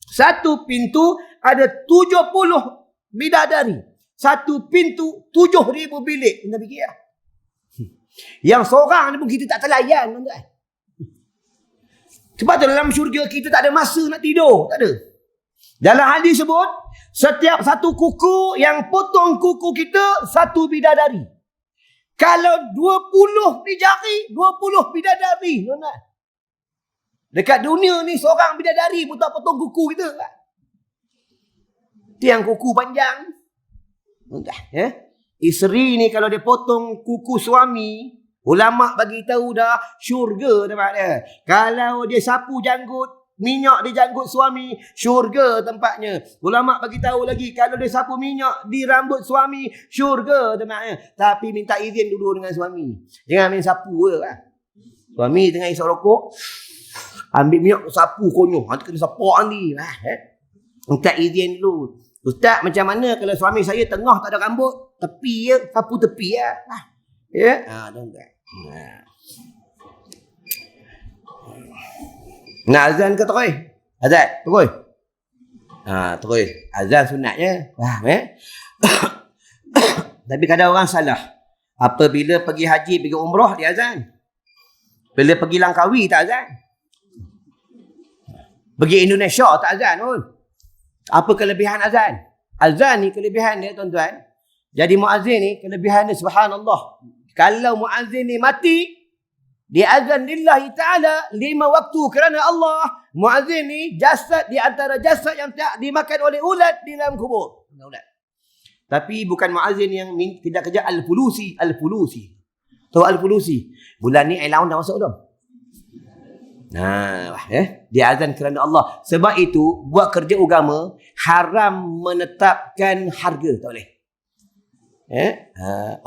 Satu pintu ada 70 bidadari. Satu pintu 7,000 bilik. Anda fikir ya? Yang seorang ni pun kita tak terlayan, tuan-tuan. Sebab tu dalam syurga kita tak ada masa nak tidur. Tak ada. Dalam hadis sebut, setiap satu kuku yang potong kuku kita, satu bidadari. Kalau 20 di jari, 20 bidadari, tuan-tuan. Dekat dunia ni seorang bidadari pun tak potong kuku kita. Tiang kuku panjang. Tuan-tuan, Isteri ni kalau dia potong kuku suami, ulama bagi tahu dah syurga tempat dia. Kalau dia sapu janggut, minyak di janggut suami, syurga tempatnya. Ulama bagi tahu lagi kalau dia sapu minyak di rambut suami, syurga tempatnya. Tapi minta izin dulu dengan suami. Jangan main sapu je lah. Suami tengah isap rokok, ambil minyak sapu konyol. Nanti kena sapu nanti. Minta izin dulu. Ustaz, macam mana kalau suami saya tengah tak ada rambut, tepi ya, sapu tepi ya. Ya? Tuan-tuan. Nak azan ke terus? Azan, terus. Terus. Azan sunatnya. Faham Tapi kadang orang salah. Apabila pergi haji, pergi umrah, dia azan. Bila pergi Langkawi, tak azan. Pergi Indonesia, tak azan pun. Apa kelebihan azan? Azan ni kelebihan dia, tuan-tuan. Jadi muazzin ni kelebihan dia, subhanallah. Kalau muazzin ni mati, dia azan lillahi ta'ala 5 waktu kerana Allah. Muazzin ni jasad di antara jasad yang tak dimakan oleh ulat di dalam kubur. Tapi bukan muazzin yang kerja al-fulusi. Al-fulusi. Tahu al-fulusi? Bulan ni air laun dah masuk belum? Dia azan kerana Allah. Sebab itu buat kerja agama haram menetapkan harga, tak boleh.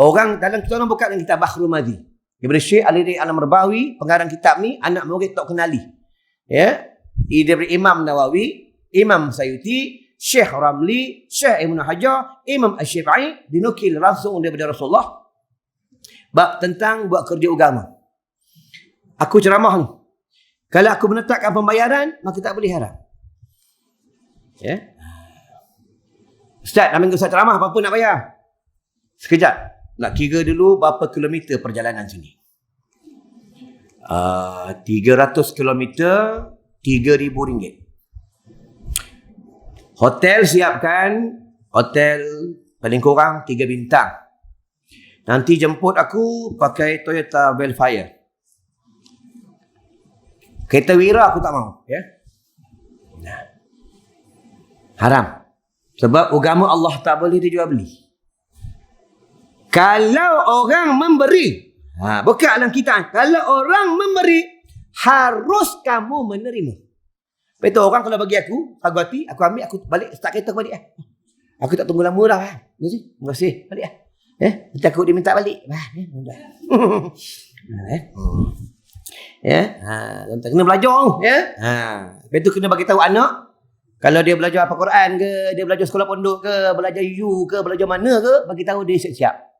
Orang dalam kita orang buka dalam kitab Bahrul Madhi. daripada Syekh Ali Al-Marbawi, pengarang kitab ni, anak murid tak kenali. Ya. Daripada Imam Nawawi, Imam Sayuti, Syekh Ramli, Syekh Ibn Hajar, Imam Asy-Syafi'i dinukil langsung daripada Rasulullah bab tentang buat kerja agama. Aku ceramah ni. Kalau aku menetapkan pembayaran, maka tak boleh haram. Ya. Ustaz, dah minggu saya ceramah, apa nak bayar? Sekejap. Nak kira dulu berapa kilometer perjalanan sini. 300 kilometer, RM3,000. Hotel siapkan. Hotel paling kurang 3 bintang. Nanti jemput aku pakai Toyota Velfire. Kereta Wira aku tak mahu. Ya? Haram. Sebab agama Allah tak boleh dijual beli. Kalau orang memberi, bukan dalam kitab, kalau orang memberi, harus kamu menerima. Betul, orang kalau bagi aku, hati, aku ambil, aku balik, start kereta balik. Aku tak tunggu lama dah. Terima kasih. Balik. Nanti aku dia minta balik. Mudah. Kena belajar. Lepas tu kena bagi tahu anak, kalau dia belajar apa Quran ke, dia belajar sekolah pondok ke, belajar U ke, belajar mana ke, bagi tahu dia siap-siap.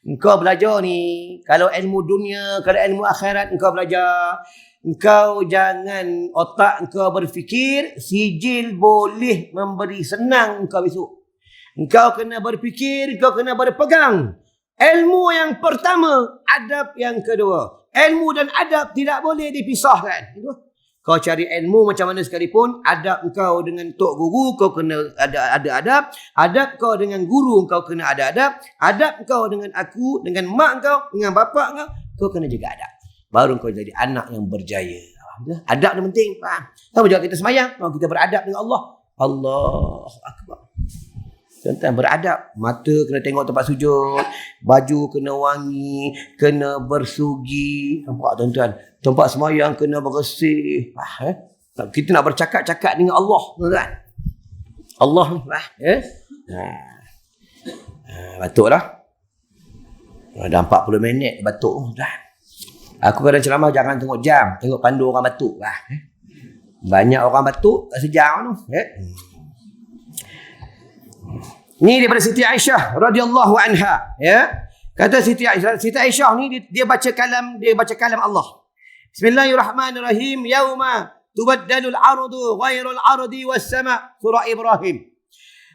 Engkau belajar ni, kalau ilmu dunia, kalau ilmu akhirat engkau belajar, engkau jangan otak engkau berfikir sijil boleh memberi senang engkau besok. Engkau kena berfikir, engkau kena berpegang. Ilmu yang pertama, adab yang kedua. Ilmu dan adab tidak boleh dipisahkan. Kau cari ilmu macam mana sekalipun, adab engkau dengan tok guru, kau kena ada adab. Adab kau dengan guru, kau kena ada adab. Adab kau dengan aku, dengan mak kau, dengan bapak kau kena jaga adab. Baru kau jadi anak yang berjaya. Adab ni penting. Tahu juga kita semayang, kita beradab dengan Allah. Allahu Akbar. Tuan-tuan, beradab. Mata kena tengok tempat sujud. Baju kena wangi. Kena bersugi. Nampak tuan-tuan? Tempat semayang kena bersih. Kita nak bercakap-cakap dengan Allah. Tuan-tuan. Allah. Batuklah. Dah 40 minit batuk. Aku kadang ceramah jangan tengok jam. Tengok pandu orang batuk. Banyak orang batuk tak sejam tu. Ni daripada Siti Aisyah radhiyallahu anha, ya. Kata Siti Aisyah ni dia baca kalam Allah. Bismillahirrahmanirrahim. Yauma tubaddalul ardu ghairul ardi was sama. Surah Ibrahim.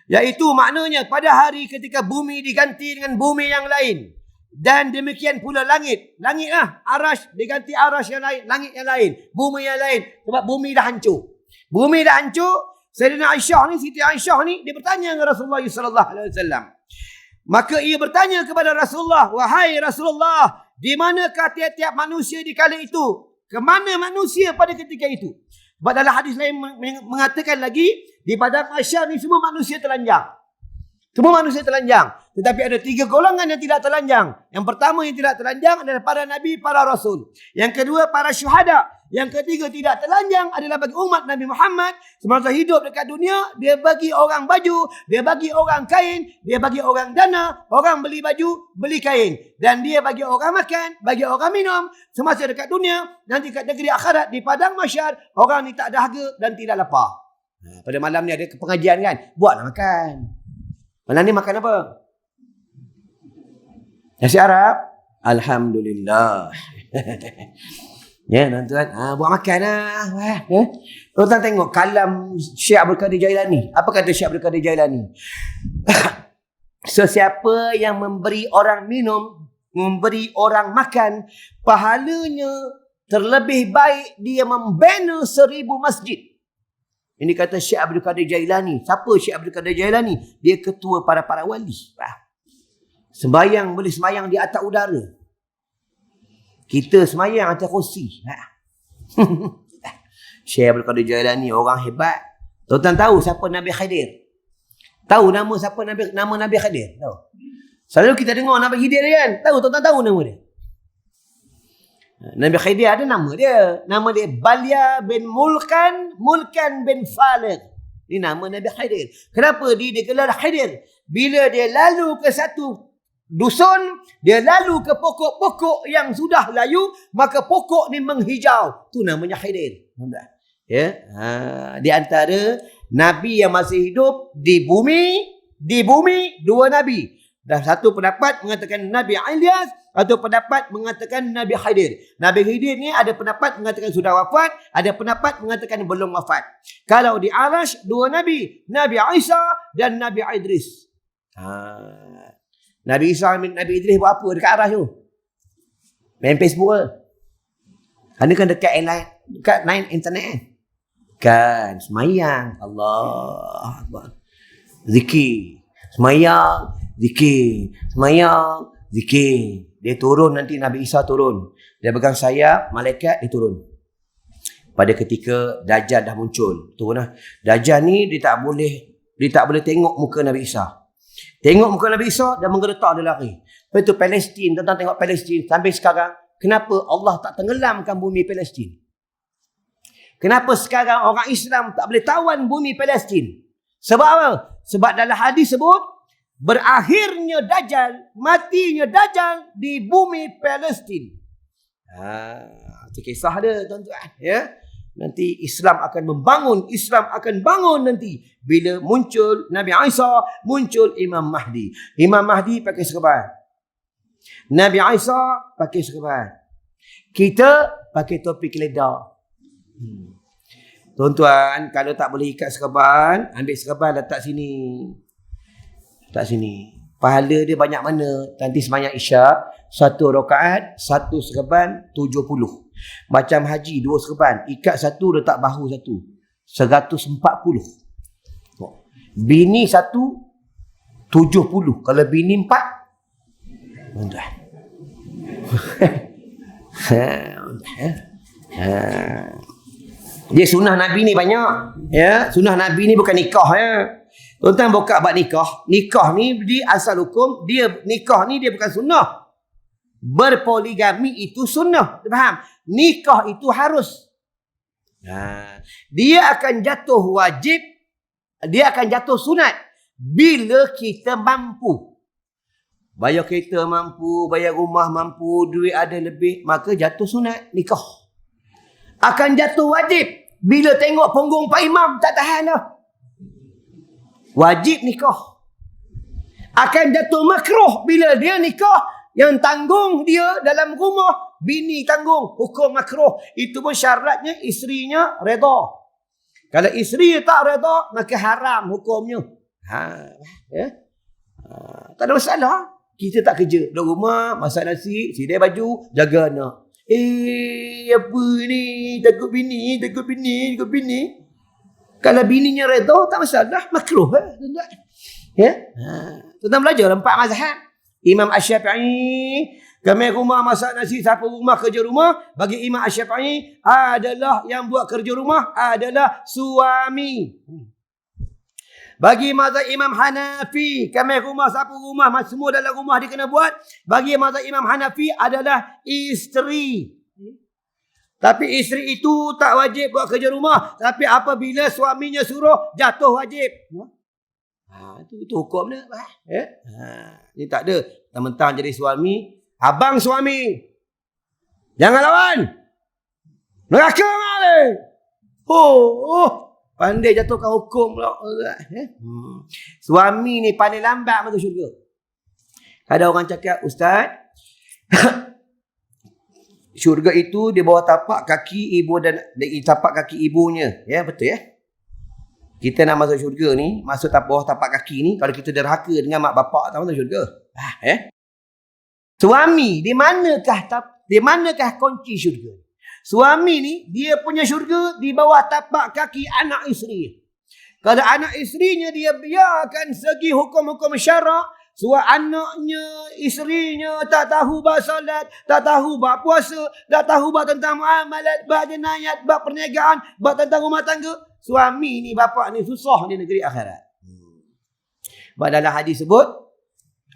Iaitu maknanya pada hari ketika bumi diganti dengan bumi yang lain. Dan demikian pula langit. Langit arash diganti arash yang lain, langit yang lain, bumi yang lain. Sebab bumi dah hancur. Bumi dah hancur. Sayyidina Aisyah ni, Siti Aisyah ni, dia bertanya dengan Rasulullah sallallahu alaihi wasallam. Maka ia bertanya kepada Rasulullah, "Wahai Rasulullah, di manakah tiap-tiap manusia di kala itu? Ke mana manusia pada ketika itu?" Sebab dalam hadis lain mengatakan lagi, di padang mahsyar ni semua manusia telanjang. Semua manusia telanjang. Tetapi ada 3 golongan yang tidak telanjang. Yang pertama yang tidak telanjang adalah para nabi, para rasul. Yang kedua para syuhada. Yang ketiga tidak telanjang adalah bagi umat Nabi Muhammad. Semasa hidup dekat dunia, dia bagi orang baju, dia bagi orang kain, dia bagi orang dana, orang beli baju, beli kain. Dan dia bagi orang makan, bagi orang minum. Semasa dekat dunia, nanti kat negeri akhirat, di padang mahsyar, orang ni tak dahaga dan tidak lapar. Pada malam ni ada pengajian kan? Buatlah makan. Malam ni makan apa? Nasi Arab? Alhamdulillah. Ya, tuan-tuan. Buat makan lah. Tuan-tuan tengok kalam Syekh Abdul Qadir Jailani. Apa kata Syekh Abdul Qadir Jailani? Sesiapa yang memberi orang minum, memberi orang makan, pahalanya terlebih baik dia membina 1000 masjid. Ini kata Syekh Abdul Qadir Jailani. Siapa Syekh Abdul Qadir Jailani? Dia ketua para wali. Sembayang boleh sembayang di atas udara. Kita semayang atas kursi. Syekh Abdul Qadir Jailani orang hebat. Tuan-tuan tahu siapa Nabi Khidir? Tahu nama siapa nama Nabi Khidir? Tahu. Selalu kita dengar Nabi Khidir kan? Tahu, tuan-tuan tahu nama dia. Nabi Khidir ada nama dia. Nama dia Balya bin Mulkan bin Faligh. Ini nama Nabi Khidir. Kenapa dia digelar Khidir? Bila dia lalu ke satu dusun, dia lalu ke pokok-pokok yang sudah layu, maka pokok ni menghijau. Tu namanya Khidir. Ya, di antara nabi yang masih hidup di bumi dua nabi. Dan satu pendapat mengatakan Nabi Ilyas, atau pendapat mengatakan Nabi Khidir. Nabi Khidir ni ada pendapat mengatakan sudah wafat, ada pendapat mengatakan belum wafat. Kalau di Arash, dua nabi, Nabi Isa dan Nabi Idris. Nabi Isa dan Nabi Idris buat apa dekat Arash tu? Main Facebook ke? Anda kan dekat line internet kan? Semayang. Allah Akbar. Zikir. Semayang. Zikir. Semayang. Zikir. Dia turun nanti, Nabi Isa turun. Dia pegang sayap, malaikat dia turun. Pada ketika Dajjal dah muncul. Turun lah. Dajjal ni dia tak boleh tengok muka Nabi Isa. Tengok muka Nabi Isa, dia menggeretak, dia lari. Lepas tu Palestin, tentang tengok Palestin. Sampai sekarang, kenapa Allah tak tenggelamkan bumi Palestin? Kenapa sekarang orang Islam tak boleh tawan bumi Palestin? Sebab apa? Sebab dalam hadis sebut, berakhirnya Dajjal, matinya Dajjal di bumi Palestin. Itu kisah dia, tuan-tuan. Ya? Nanti Islam akan membangun, Islam akan bangun nanti. Bila muncul Nabi Isa, muncul Imam Mahdi. Imam Mahdi pakai serban. Nabi Isa pakai serban. Kita pakai topi keledar. Tuan-tuan, kalau tak boleh ikat serban, ambil serban letak sini. Letak sini. Pahala dia banyak mana? Nanti sembahyang Isyak, 1 rakaat, 1 serban, 70. Macam haji, 2 serban. Ikat 1, letak bahu 1. 140. Bini 1, 70. Kalau bini 4, tuan-tuan. Dia sunnah Nabi ni banyak. Ya, sunnah Nabi ni bukan nikah ya. Tuan-tuan buka bab nikah. Nikah ni di asal hukum, nikah ni dia bukan sunnah. Berpoligami itu sunnah. Faham? Nikah itu harus. Dia akan jatuh wajib, dia akan jatuh sunat bila kita mampu. Bayar kereta mampu, bayar rumah mampu, duit ada lebih, maka jatuh sunat nikah. Akan jatuh wajib bila tengok punggung Pak Imam tak tahan dah. Wajib nikah. Akan jatuh makruh bila dia nikah, yang tanggung dia dalam rumah, bini tanggung, hukum makruh. Itu pun syaratnya isterinya reda. Kalau isteri tak reda, maka haram hukumnya. Tak ada masalah. Kita tak kerja. Duduk rumah, masak nasi, sidai baju, jaga anak. Apa ni? Takut bini. Kalau bininya reda, tak masalah. Makruh. Tuan-tuan. Tuan-tuan belajar 4 mazhab. Imam Asy-Syafi'i, kami rumah masak nasi, siapa rumah kerja rumah, bagi Imam Asy-Syafi'i adalah yang buat kerja rumah adalah suami. Bagi mazhab Imam Hanafi, kami rumah, siapa rumah, semua dalam rumah dia kena buat. Bagi mazhab Imam Hanafi adalah isteri. Tapi isteri itu tak wajib buat kerja rumah. Tapi apabila suaminya suruh, jatuh wajib. Itu hukum dia. Ini tak ada. Mentang-mentang jadi suami, abang suami. Jangan lawan. Neraka malik. Pandai jatuhkan hukum pula. Suami ni pandai lambat masuk syurga. Ada orang cakap, Ustaz, syurga itu di bawah tapak kaki ibu dan tapak kaki ibunya. Ya, betul ya? Kita nak masuk syurga ni, masuk bawah tapak kaki ni, kalau kita derhaka dengan mak bapak, tak masuk syurga. Suami, di manakah kunci syurga? Suami ni, dia punya syurga di bawah tapak kaki anak isteri. Kalau anak isterinya dia biarkan segi hukum-hukum syarak, anaknya, isterinya tak tahu bab solat, tak tahu bab puasa, tak tahu bab tentang muamalat, bab jenayat, bab perniagaan, bab tentang rumah tangga. Suami ni, bapak ni susah di negeri akhirat. Sebab dalam hadis sebut,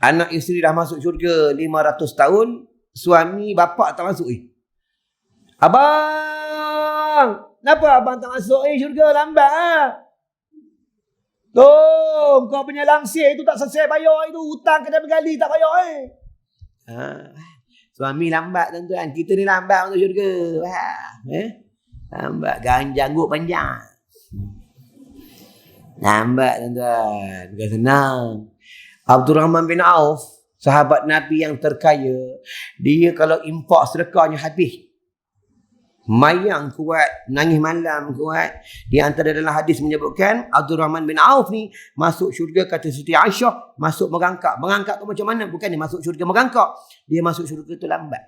anak isteri dah masuk syurga 500 tahun, suami bapak tak masuk. Abang, kenapa abang tak masuk syurga lambat? Kau punya langsir itu tak selesai bayar itu. Hutang kena bergali tak bayar Suami lambat tuan-tuan. Kita ni lambat untuk syurga. Lambat. Janggut panjang. Lambat tuan-tuan. Bukan senang. Abdul Rahman bin Auf, sahabat Nabi yang terkaya, dia kalau impak sedekahnya habis. Mayang kuat, nangis malam kuat. Di antara dalam hadis menyebutkan Abdul Rahman bin Auf ni masuk syurga, kata Siti Aisyah, masuk merangkak. Merangkak tu macam mana? Bukan dia masuk syurga merangkak. Dia masuk syurga tu lambat.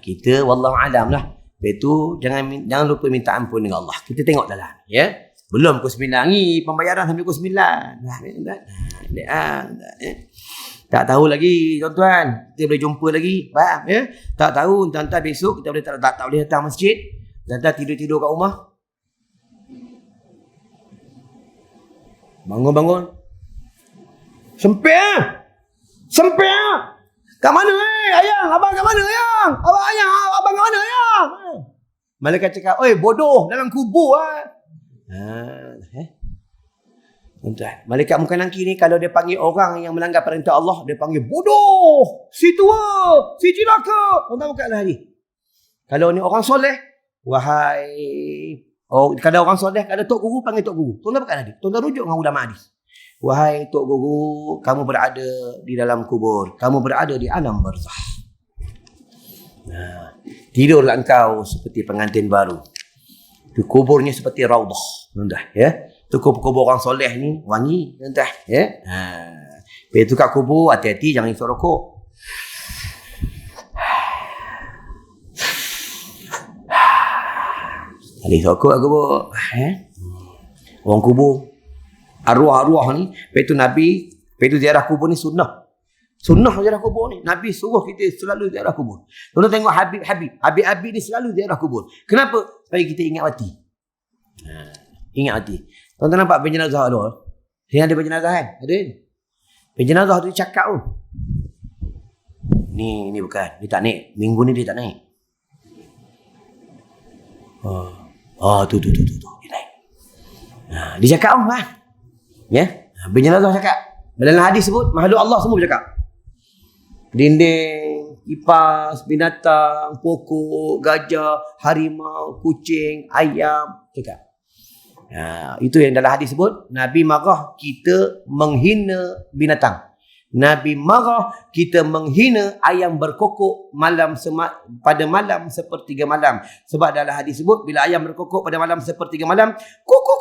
Kita wallahu alam lah. Lepas tu jangan lupa minta ampun dengan Allah. Kita tengok dalam belum pukul 9 ni, pembayaran sampai pukul 9. Tak tahu lagi tuan-tuan, kita boleh jumpa lagi, faham Tak tahu, entah besok kita boleh tak boleh datang masjid, entah tidur-tidur kat rumah. Bangun. Sempit. Kat mana ayang? Abang kat mana ayang? Abang kat mana ayang? Malaikat cakap, "Oi, bodoh dalam kubur Tuan-tuan, malaikat muka nangki ni kalau dia panggil orang yang melanggar perintah Allah, dia panggil bodoh, si tua, si cilaka. Tuan-tuan buka lagi. Kalau ni orang soleh, kalau orang soleh, kalau tok guru panggil tok guru. Tuan-tuan buka lagi. Tuan-tuan rujuk dengan ulama hadis. Wahai tok guru, kamu berada di dalam kubur, kamu berada di alam barzah. Tidurlah engkau seperti pengantin baru. Di kuburnya seperti raudah. Tuan-tuan tu kubur orang soleh ni wangi tuan-tuan Lepas tu kat kubur hati-hati jangan isap rokok. Ada isap rokok kat kubur orang kubur arwah-arwah ni. Lepas tu Nabi, lepas tu ziarah kubur ni sunnah ziarah kubur ni. Nabi suruh kita selalu ziarah kubur. Tuan-tuan tengok Habib ni selalu ziarah kubur. Kenapa? Supaya kita ingat mati. Ingat mati. Tuan-tuan nampak penjenazah tu? Sini ada penjenazah kan? Ada kan? Penjenazah tu dia cakap tu. Ni bukan. Dia tak naik. Minggu ni dia tak naik. Tu. Dia naik. Dia cakap tu kan? Penjenazah cakap. Dalam hadis sebut, makhluk Allah semua bercakap. Dinding, kipas, binatang, pokok, gajah, harimau, kucing, ayam, cakap. Itu yang dalam hadis sebut, Nabi marah kita menghina binatang. Nabi marah kita menghina ayam berkokok pada malam sepertiga malam. Sebab dalam hadis sebut, bila ayam berkokok pada malam sepertiga malam, kuku.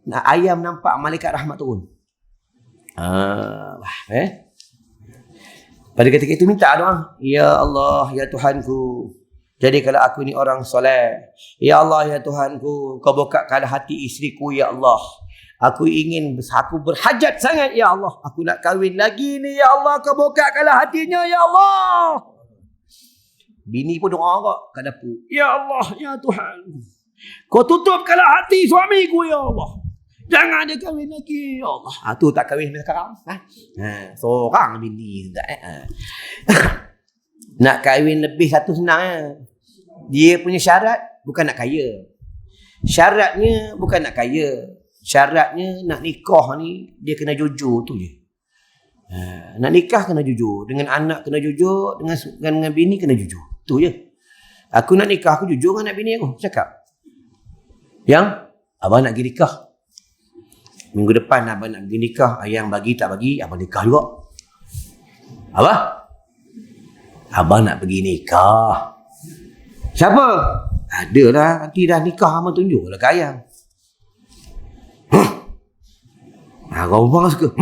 Ayam nampak malaikat rahmat turun. Pada ketika itu minta doa, ya Allah, ya Tuhanku, jadikanlah aku ni orang soleh. Ya Allah, ya Tuhanku, kau bukakanlah hati isteriku, ya Allah. Aku berhajat sangat, ya Allah. Aku nak kahwin lagi ni, ya Allah. Kau bukakanlah hatinya, ya Allah. Bini pun doa kat dapur. Ya Allah, ya Tuhan, kau tutupkanlah hati suamiku, ya Allah. Jangan dia kahwin lagi, ya Allah. Tu tak kahwin sekarang. Seorang bini. Nak kahwin lebih satu senang. Dia punya syarat bukan nak kaya. Syaratnya bukan nak kaya. Syaratnya nak nikah ni dia kena jujur tu je. Nak nikah kena jujur. Dengan anak kena jujur. Dengan bini kena jujur. Tu je. Aku nak nikah, aku jujur dengan anak bini aku. Cakap. Yang abang nak pergi nikah. Minggu depan abang nak pergi nikah. Ayang bagi tak bagi, abang nikah juga. Apa? Abang nak pergi nikah. Siapa? Adalah, nanti dah nikah abang tunjuklah ke ayang. Orang suka.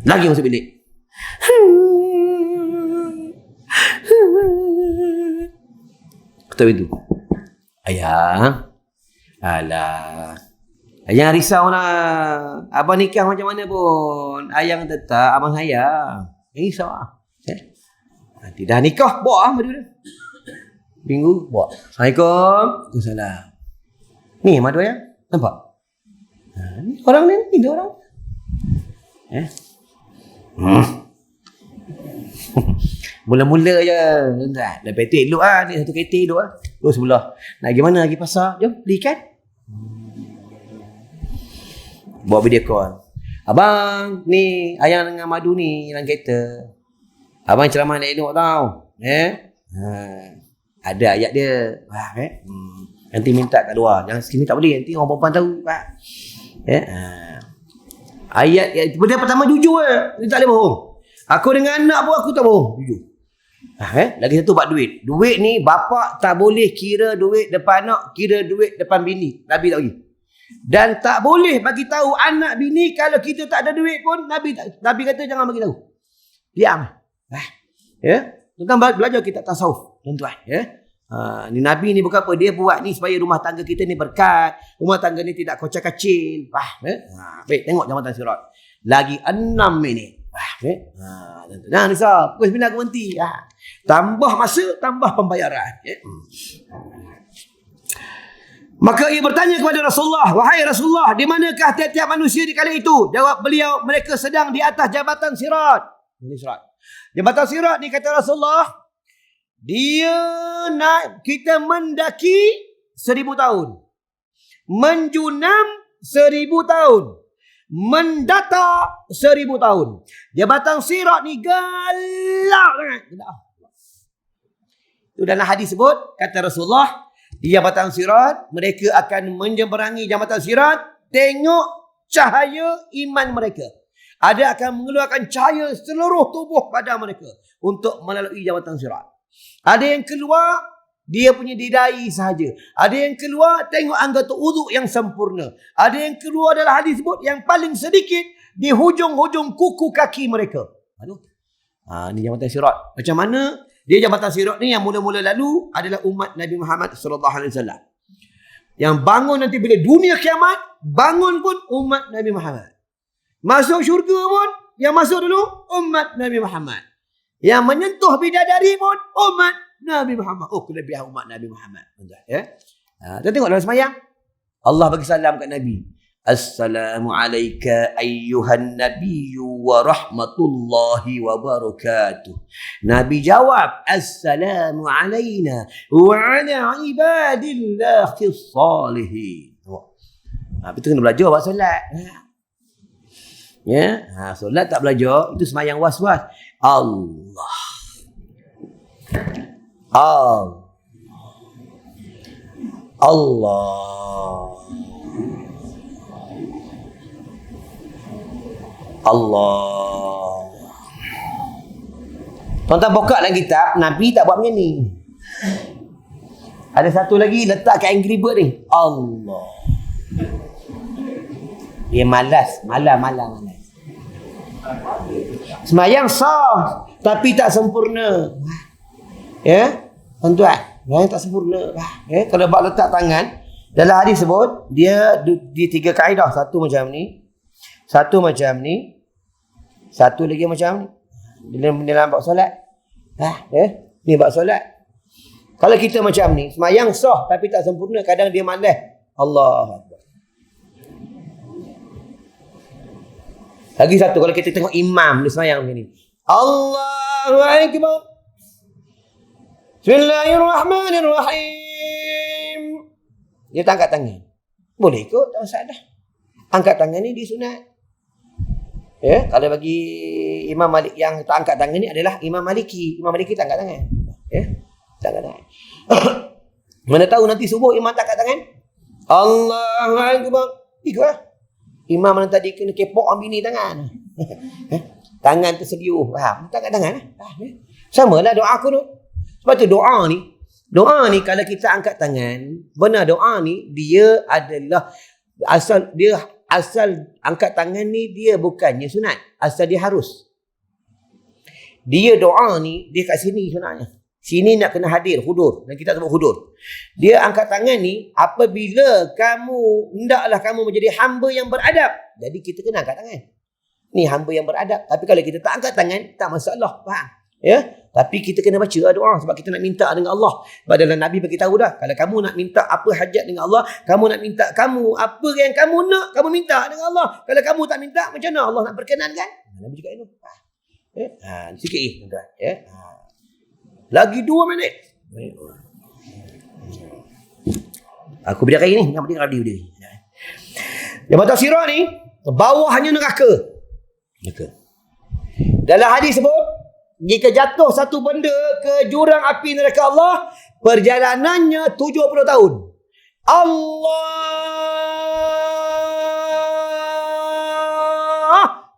Lagi masuk bilik. Kata itu. Ayang. Alah. Ayang risau lah. Abang nikah macam mana pun. Ayang tetap abang sayang. Risau lah. Nanti dah nikah, bawa lah madu dah. Minggu, bawa. Assalamualaikum. Waalaikumsalam. Ni madu ayang. Nampak? Ni orang ni, orang. Mula-mula je. Dah petik elok lah. Ni satu kereta elok lah. Terus sebelah. Nak pergi mana lagi pasar? Jom, beli ikan. Bawa video call. Abang, ni ayang dengan madu ni dalam kereta. Abang ceramah nak elok tau. Ada ayat dia. Nanti minta kat luar. Jangan sini tak boleh. Nanti orang perempuan tahu. Ayat benda pertama jujur je. Dia tak boleh bohong. Aku dengan anak pun aku tak bohong. Jujur. Lagi satu buat duit. Duit ni bapak tak boleh kira duit depan anak, kira duit depan bini. Nabi tak bagi. Dan tak boleh bagi tahu anak bini kalau kita tak ada duit pun. Nabi kata jangan bagi tahu. Diam. Tuan-tuan belajar kitab tasawuf, tuan-tuan. Ni Nabi ni bukan apa, dia buat ni supaya rumah tangga kita ni berkat, rumah tangga ni tidak kocak-kacil. Baik, tengok jambatan sirat. Lagi 6 minit. Nah, Nisa, pukul 9 aku berhenti. Tambah masa, tambah pembayaran. Maka ia bertanya kepada Rasulullah, wahai Rasulullah, di manakah tiap-tiap manusia di kala itu? Jawab beliau, mereka sedang di atas jambatan sirat. Jambatan sirat ni kata Rasulullah, dia nak kita mendaki 1000 tahun, menjunam 1000 tahun, mendata 1000 tahun. Jambatan sirat ni galak sangat. Itu dalam hadis sebut, kata Rasulullah, di jambatan sirat, mereka akan menyeberangi jambatan sirat, tengok cahaya iman mereka. Ada akan mengeluarkan cahaya seluruh tubuh badan mereka untuk melalui jambatan sirat. Ada yang keluar, dia punya didai sahaja. Ada yang keluar, tengok anggota uduk yang sempurna. Ada yang keluar dalam hadis sebut, yang paling sedikit, di hujung-hujung kuku kaki mereka. Ni jambatan sirat. Macam mana? Dia jambatan sirat ni yang mula-mula lalu adalah umat Nabi Muhammad SAW. Yang bangun nanti bila dunia kiamat, bangun pun umat Nabi Muhammad. Masuk syurga pun, yang masuk dulu umat Nabi Muhammad. Yang menyentuh bidadari pun umat Nabi Muhammad. Oh, kelebihan umat Nabi Muhammad. Kita tengok dalam semayang. Allah bagi salam kat Nabi. Assalamu alayka ayyuhan nabiyyu wa rahmatullahi wa barakatuh. Nabi jawab, Assalamu alayna wa ala ibadillahi salihin. Kita kena belajar buat solat. Solat tak belajar, itu semayang was-was. Allah. Tuan-tuan buka dalam kitab, Nabi tak buat macam ni. Ada satu lagi letak kat Angry Bird ni. Allah. Dia malas. Semayang sah, tapi tak sempurna. Tuan-tuan, semayang tak sempurna. Kalau buat letak tangan, dalam hadis sebut, dia di 3 kaedah. Satu macam ni, satu macam ni, satu lagi macam ni. Dalam bab solat. Ni bab solat. Kalau kita macam ni, semayang sah tapi tak sempurna, kadang dia malas. Allah Akbar. Lagi satu, kalau kita tengok imam dia semayang macam ni. Allahu Akbar. Bismillahirrahmanirrahim. Dia tak angkat tangan. Boleh kot, tak masalah. Angkat tangan ni disunat. Kalau bagi Imam Malik yang tak angkat tangan ni adalah Imam Maliki. Imam Maliki tak angkat tangan. Tak angkat tangan. Mana tahu nanti subuh imam tak angkat tangan? Allahu Akbar. Ikutlah. Imam mana tadi kena kepok ambil ni tangan. Tangan tersediuh. Faham? Tak angkat tangan. Sama lah doa kunut. Sebab tu doa ni kalau kita angkat tangan, benar doa ni dia adalah asal angkat tangan ni dia bukannya sunat. Asal dia harus. Dia doa ni, dia kat sini sunatnya. Sini nak kena hadir, hudur. Dan kita sebut hudur. Dia angkat tangan ni, apabila hendaklah kamu menjadi hamba yang beradab. Jadi kita kena angkat tangan. Ni hamba yang beradab. Tapi kalau kita tak angkat tangan, tak masalah. Faham? Tapi kita kena baca doa sebab kita nak minta dengan Allah. Sebab dalam Nabi bagi tahu dah, kalau kamu nak minta apa hajat dengan Allah, kamu nak minta apa yang kamu nak, kamu minta dengan Allah. Kalau kamu tak minta, macam mana Allah nak perkenankan? Nabi cakap itu. Sikit tuan-tuan. Lagi 2 minit. Aku bidak air ni, yang penting radio dia. Jabatan Sirah ni, bawahnya neraka. Dalam hadis sebut, jika jatuh satu benda ke jurang api neraka Allah, perjalanannya 70 tahun. Allah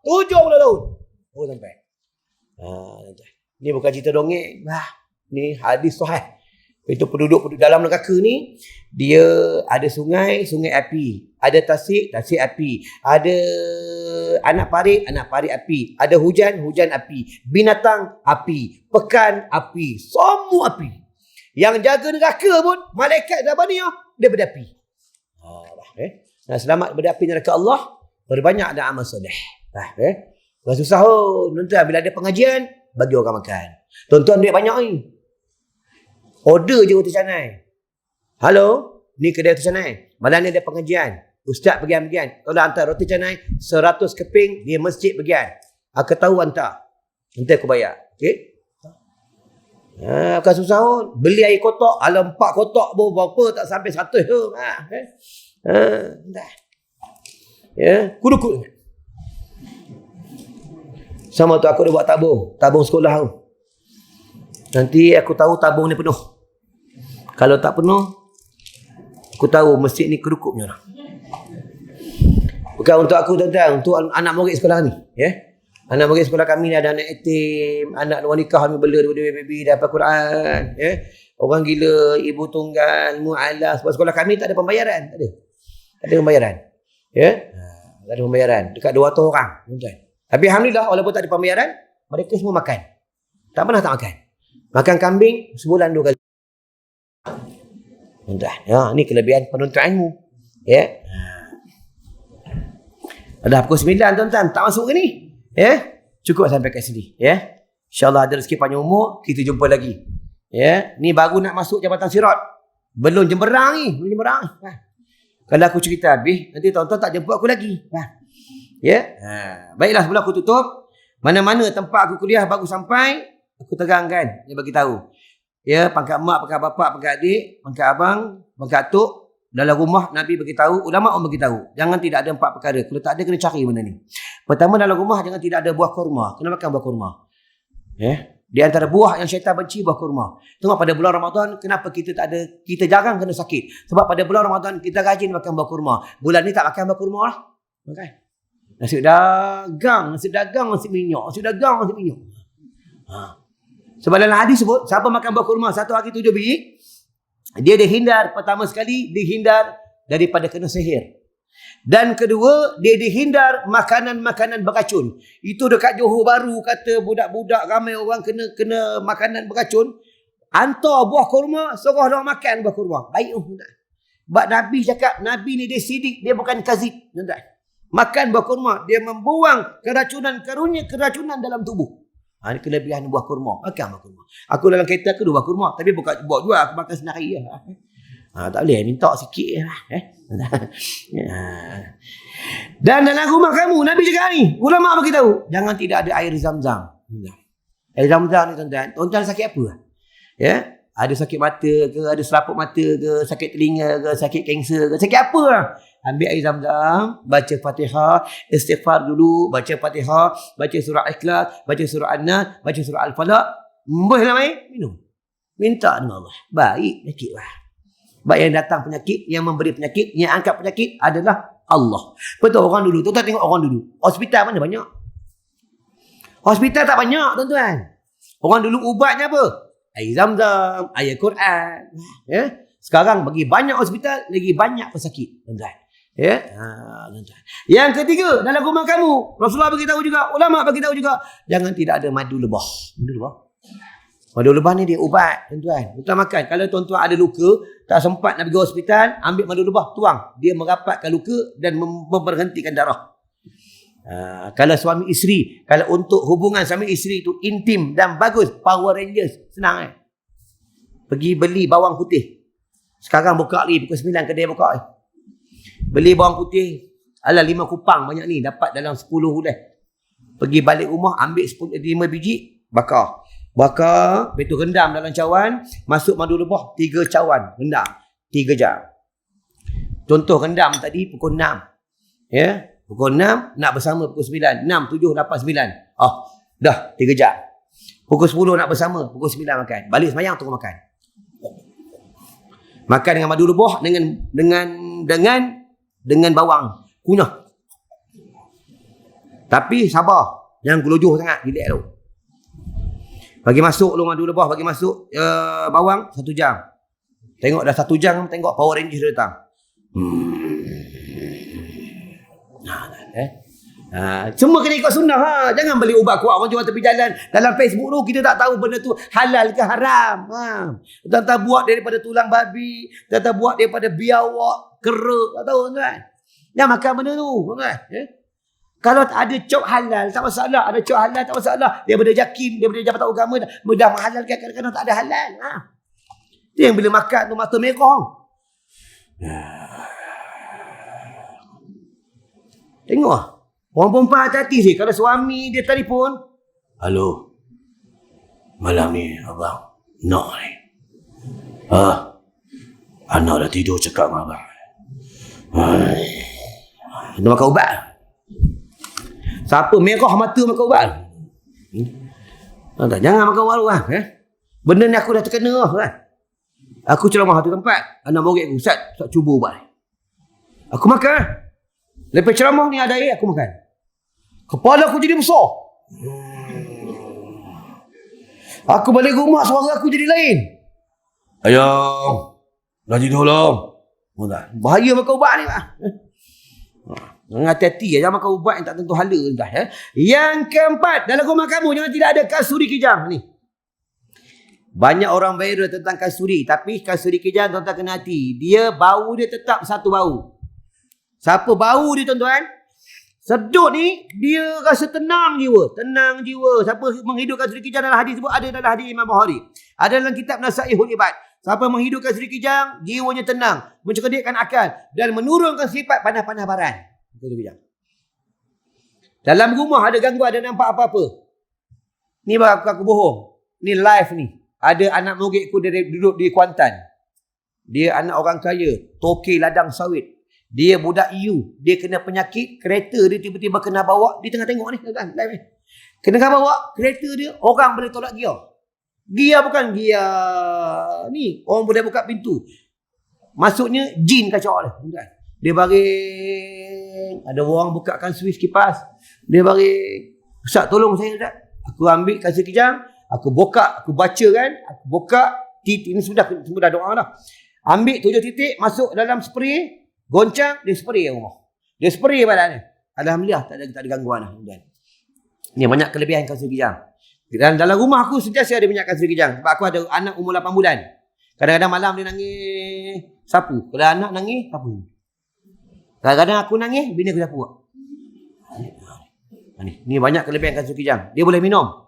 70 tahun. Oh sampai. Ni bukan cerita dongeng. Ni hadis sahih. Itu penduduk dalam neraka ni, dia ada sungai api, ada tasik api, ada anak parit api, ada hujan api, binatang api, pekan api, semua api. Yang jaga neraka pun malaikat Zabaniyah dia berapi. Nak selamat daripada api neraka Allah, berbanyak dan amal soleh. Bukan susah tuan-tuan, bila ada pengajian bagi orang makan. Tuan-tuan duit banyak ni. Order je roti canai. Halo, ni kedai roti canai. Malam ni ada pengajian. Ustaz bagian-bagian. Tolong hantar roti canai 100 keping di masjid bagian. Aku tahu hantar. Nanti aku bayar. Okey? Bukan susah pun. Beli air kotak. Alam 4 kotak pun berapa tak sampai 100 tu. Kuduk. Sama tu aku dah buat tabung sekolah tu. Nanti aku tahu tabung ni penuh. Kalau tak penuh, aku tahu masjid ni kedukut punya orang. Bukan untuk aku tuan-tuan, untuk anak murid sekolah kami. Anak murid sekolah kami ni ada anak yatim, anak luar nikah kami bela daripada baby dah hafal Quran. Orang gila, ibu tunggal, mu'alah. Sebab sekolah kami tak ada pembayaran. Tak ada pembayaran. Tak ada pembayaran. Dekat 200 orang. Tuan-tuan. Tapi alhamdulillah, walaupun tak ada pembayaran, mereka semua makan. Tak pernah tak makan. Makan kambing sebulan 2 kali. Tuan-tuan, ni kelebihan penuntut ilmu. Dah pukul 9 tuan-tuan, tak masuk ke ni? Cukup sampai kat sini. InsyaAllah ada rezeki panjang umur, kita jumpa lagi. Ni baru nak masuk Jabatan Sirat. Belum jemberang ni. Kalau aku cerita habis, nanti tuan-tuan tak jemput aku lagi. Baiklah, sebelum aku tutup, mana-mana tempat aku kuliah baru sampai, aku terangkan, dia bagi tahu. Pangkat mak, pangkat bapak, pangkat adik, pangkat abang, pangkat atuk, dalam rumah Nabi bagi tahu, ulama orang bagi tahu, jangan tidak ada 4 perkara. Kalau tak ada kena cari benda ni. Pertama, dalam rumah jangan tidak ada buah kurma. Kena makan buah kurma. Di antara buah yang syaitan benci, buah kurma. Tengok pada bulan Ramadan, kenapa kita tak ada, kita jarang kena sakit. Sebab pada bulan Ramadan kita rajin makan buah kurma. Bulan ni tak makan buah kurma lah. Makan. Nasi dagang, nasi minyak. Sebab dalam hadis sebut, siapa makan buah kurma 1 hari 7 biji, dia dihindar, pertama sekali dihindar daripada kena sihir. Dan kedua, dia dihindar makanan-makanan beracun. Itu dekat Johor Bahru kata budak-budak ramai orang kena makanan beracun. Hantar buah kurma, suruh orang makan buah kurma. Baik. Sebab Nabi cakap, Nabi ni dia sidik, dia bukan kazib. Makan buah kurma, dia membuang keracunan dalam tubuh. Ini kelebihan buah kurma. Makan buah kurma. Aku dalam kereta aku 2 buah kurma. Tapi bukan buat jual, aku makan sendiri. Tak boleh, minta sikit. Dan dalam rumah kamu, Nabi cakap ni, ulama bagi tahu, jangan tidak ada air zam-zam. Air zam-zam ni tuan-tuan. Tuan-tuan sakit apa? Ada sakit mata ke, ada selaput mata ke, sakit telinga ke, sakit kanser ke, sakit apa lah. Ambil air zam-zam, baca Fatihah, istighfar dulu, baca Fatihah, baca surah Ikhlas, baca surah An-Nas, baca surah Al-Falaq, lah main, minum. Minta dengan Allah. Baik penyakit lah. Baik yang datang penyakit, yang memberi penyakit, yang angkat penyakit adalah Allah. Betul orang dulu. Tuan-tuan tengok orang dulu. Hospital mana banyak? Hospital tak banyak tuan-tuan. Orang dulu ubatnya apa? Air zam-zam, air Quran. Sekarang bagi banyak hospital, lagi banyak pesakit tuan-tuan. Yang ketiga, dalam rumah kamu, Rasulullah beritahu juga, ulama beritahu juga, jangan tidak ada madu lebah. Madu lebah ni dia ubat, tuan-tuan. Tuan makan. Kalau tuan-tuan ada luka, tak sempat nak pergi hospital, ambil madu lebah, tuang. Dia merapatkan luka dan memberhentikan darah. Kalau suami isteri, kalau untuk hubungan suami isteri itu intim dan bagus, Power Rangers, senang pergi beli bawang putih. Sekarang buka lagi, pukul 9 kedai buka. Beli bawang putih, 5 kupang banyak ni, dapat dalam 10 hulai. Pergi balik rumah, ambil 5 biji, bakar. Bakar, lepas tu rendam dalam cawan, masuk madu lebah, 3 cawan, rendam. 3 jam. Contoh rendam tadi pukul 6. Ya, pukul 6, nak bersama pukul 9. 6, 7, 8, 9. Dah 3 jam. Pukul 10 nak bersama, pukul 9 makan. Balik semayang terus makan. Makan dengan madu lebah, dengan bawang. Kunyah. Tapi sabar. Jangan gelojoh sangat. Relax tu. Bagi masuk lu madu lebah, bagi masuk bawang 1 jam. Tengok dah 1 jam, tengok Power Rangers dia datang. Semua kena ikut sunnah. Jangan beli ubat kuat orang jual tepi jalan. Dalam Facebook tu kita tak tahu benda tu halal ke haram. Tentang buat daripada tulang babi, tentang buat daripada biawak, keruk, tak tahu tuan. Jangan makan benda tu tuan. Kalau ada cok halal tak masalah, ada cok halal tak masalah. Daripada JAKIM, daripada Jabatan Agama dah menghalalkan, kadang-kadang tak ada halal. Itu yang bila makan tu mata merah. Tengok. Orang perempuan hati-hati sih. Kalau suami dia telefon. Halo. Malam ni abang. Nak ni. Anak dah tidur cakap dengan abang. Dia makan ubat. Siapa merah mata makan ubat? Jangan makan ubat lah. Benda ni aku dah terkena kan. Aku ceramah satu tempat. Anak murid aku. Ustaz cuba ubat ni. Aku makan. Lepas ceramah ni ada air, aku makan. Kepala aku jadi besar. Aku balik rumah, suara aku jadi lain. Ayang, dah tidur belum? Bahaya makan ubat ni. Hati-hati, jangan makan ubat yang tak tentu hala. Yang keempat, dalam rumah kamu jangan tidak ada kasuri kijang ni. Banyak orang viral tentang kasuri, tapi kasuri kijang tuan-tuan kena hati. Dia bau dia tetap satu bau. Siapa bau dia tuan-tuan? Sedut ni, dia rasa tenang jiwa. Tenang jiwa. Siapa menghidupkan suri kijang dalam hadis sebut, ada dalam hadis Imam Bukhari. Ada dalam kitab Nasaihul Ibad. Siapa menghidupkan suri kijang, jiwanya tenang. Mencerdikkan akal. Dan menurunkan sifat panas-panas baran. Dalam rumah ada gangguan, ada nampak apa-apa. Ni aku bohong. Ni live ni. Ada anak muridku dia duduk di Kuantan. Dia anak orang kaya. Toke ladang sawit. Dia budak EU. Dia kena penyakit. Kereta dia tiba-tiba kena bawa. Dia tengah tengok ni. Live ni. Kena bawa. Kereta dia. Orang boleh tolak gear. Gear bukan gear ni. Orang boleh buka pintu. Maksudnya jin kacau dia. Dia baring. Ada orang bukakan switch kipas. Dia baring. Ustaz tolong saya Ustaz. Aku ambil kasih kijang. Aku buka. Aku baca kan. Aku buka. Titik ni sudah doa dah. Ambil 7 titik. Masuk dalam spray. Goncang, dia spray rumah. Dia spray badan dia. Alhamdulillah, tak ada gangguan lah. Ni banyak kelebihan kasur kijang. Dalam rumah aku sentiasa ada minyak kasur kijang. Sebab aku ada anak umur 8 bulan. Kadang-kadang malam dia nangis sapu. Kalau anak nangis, sapu. Kadang-kadang aku nangis, bini aku sapu. Ni banyak kelebihan kasur kijang. Dia boleh minum.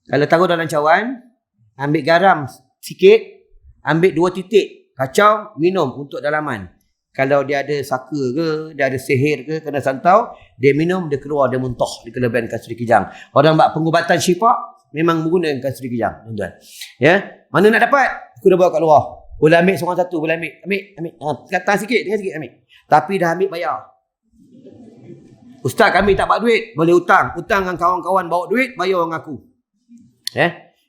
Kalau taruh dalam cawan, ambil garam sikit, ambil 2 titik, kacau, minum untuk dalaman. Kalau dia ada saka ke, dia ada sihir ke, kena santau, dia minum, dia keluar, dia muntah di kelebihan kasuri kijang. Orang buat pengubatan syifa, memang menggunakan kasuri kijang, tuan-tuan. Ya, mana nak dapat? Aku dah bawa kat luar. Boleh ambil seorang satu, boleh ambil. Ambil. Tahan sikit, ambil. Tapi dah ambil bayar. Ustaz kami tak bawa duit, boleh hutang. Hutang dengan kawan-kawan bawa duit, bayar dengan aku.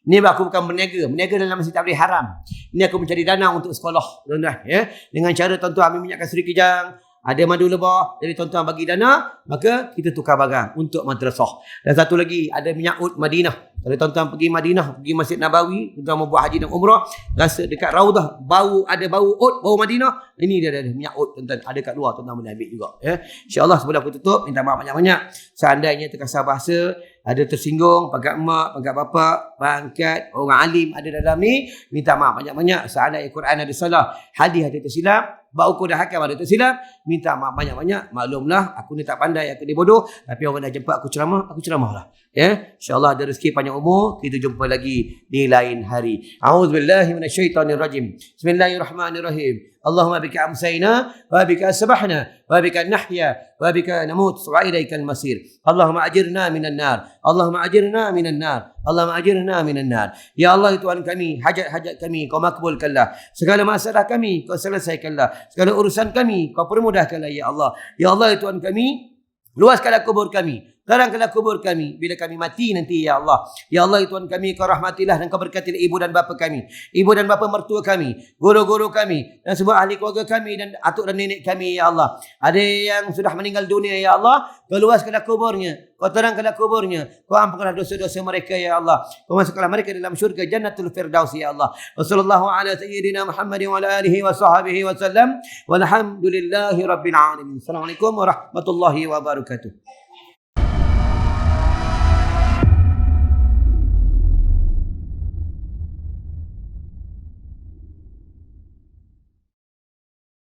Ni aku bukan berniaga. Berniaga dalam masjid tabligh haram. Ni aku mencari dana untuk sekolah, tuan-tuan. Ya. Dengan cara tuan-tuan ambil minyak kasuri kijang, ada madu lebah, jadi tuan-tuan bagi dana, maka kita tukar barang untuk madrasah. Dan satu lagi, ada minyak ud Madinah. Kalau tuan-tuan pergi Madinah, pergi Masjid Nabawi, tuan-tuan mau buat haji dan umrah, rasa dekat Raudah, ada bau ud, bau Madinah, ini dia ada minyak ud, tuan-tuan. Ada kat luar, tuan-tuan boleh ambil juga. Ya. InsyaAllah sebelum aku tutup, minta maaf banyak-banyak. Seandainya terkasar bahasa, ada tersinggung, pangkat emak, pangkat bapak, pangkat orang alim ada dalam ni, minta maaf banyak-banyak. Seandainya Quran ada salah, hadis ada tersilap, bau dah hakam ada tersilap, minta maaf banyak-banyak. Maklumlah, aku ni tak pandai, aku ni bodoh, tapi orang dah jemput aku ceramah lah. Ya, insyaAllah ada rezeki panjang umur. Kita jumpa lagi di lain hari. A'udzubillahi minasyaitonirrajim. Bismillahirrahmanirrahim. Allahumma bika amsayna wa bika asbahna wa bika nahya wa bika namut wa ilaikal masir. Allahumma ajirna minan nar. Allahumma ajirna minan nar. Allahumma ajirna minan nar. Ya Allah Tuhan kami, hajat-hajat kami kau makbulkanlah. Segala masalah kami kau selesaikanlah. Segala urusan kami kau permudahkanlah ya Allah. Ya Allah Tuhan kami, luaskanlah kubur kami. Terangkanlah kubur kami bila kami mati nanti ya Allah. Ya Allah Tuhan kami, kau rahmatilah dan kau berkatilah ibu dan bapa kami, ibu dan bapa mertua kami, guru-guru kami dan semua ahli keluarga kami dan atuk dan nenek kami ya Allah. Ada yang sudah meninggal dunia ya Allah, kau luaskanlah kuburnya, kau terangkanlah kuburnya, kau ampunkanlah dosa-dosa mereka ya Allah. Kau masukkanlah mereka dalam syurga Jannatul Firdaus ya Allah. Wassallallahu ala sayyidina Muhammadin wa ala alihi wa sahbihi wa sallam. Walhamdulillahi rabbil alamin. Assalamualaikum warahmatullahi wabarakatuh.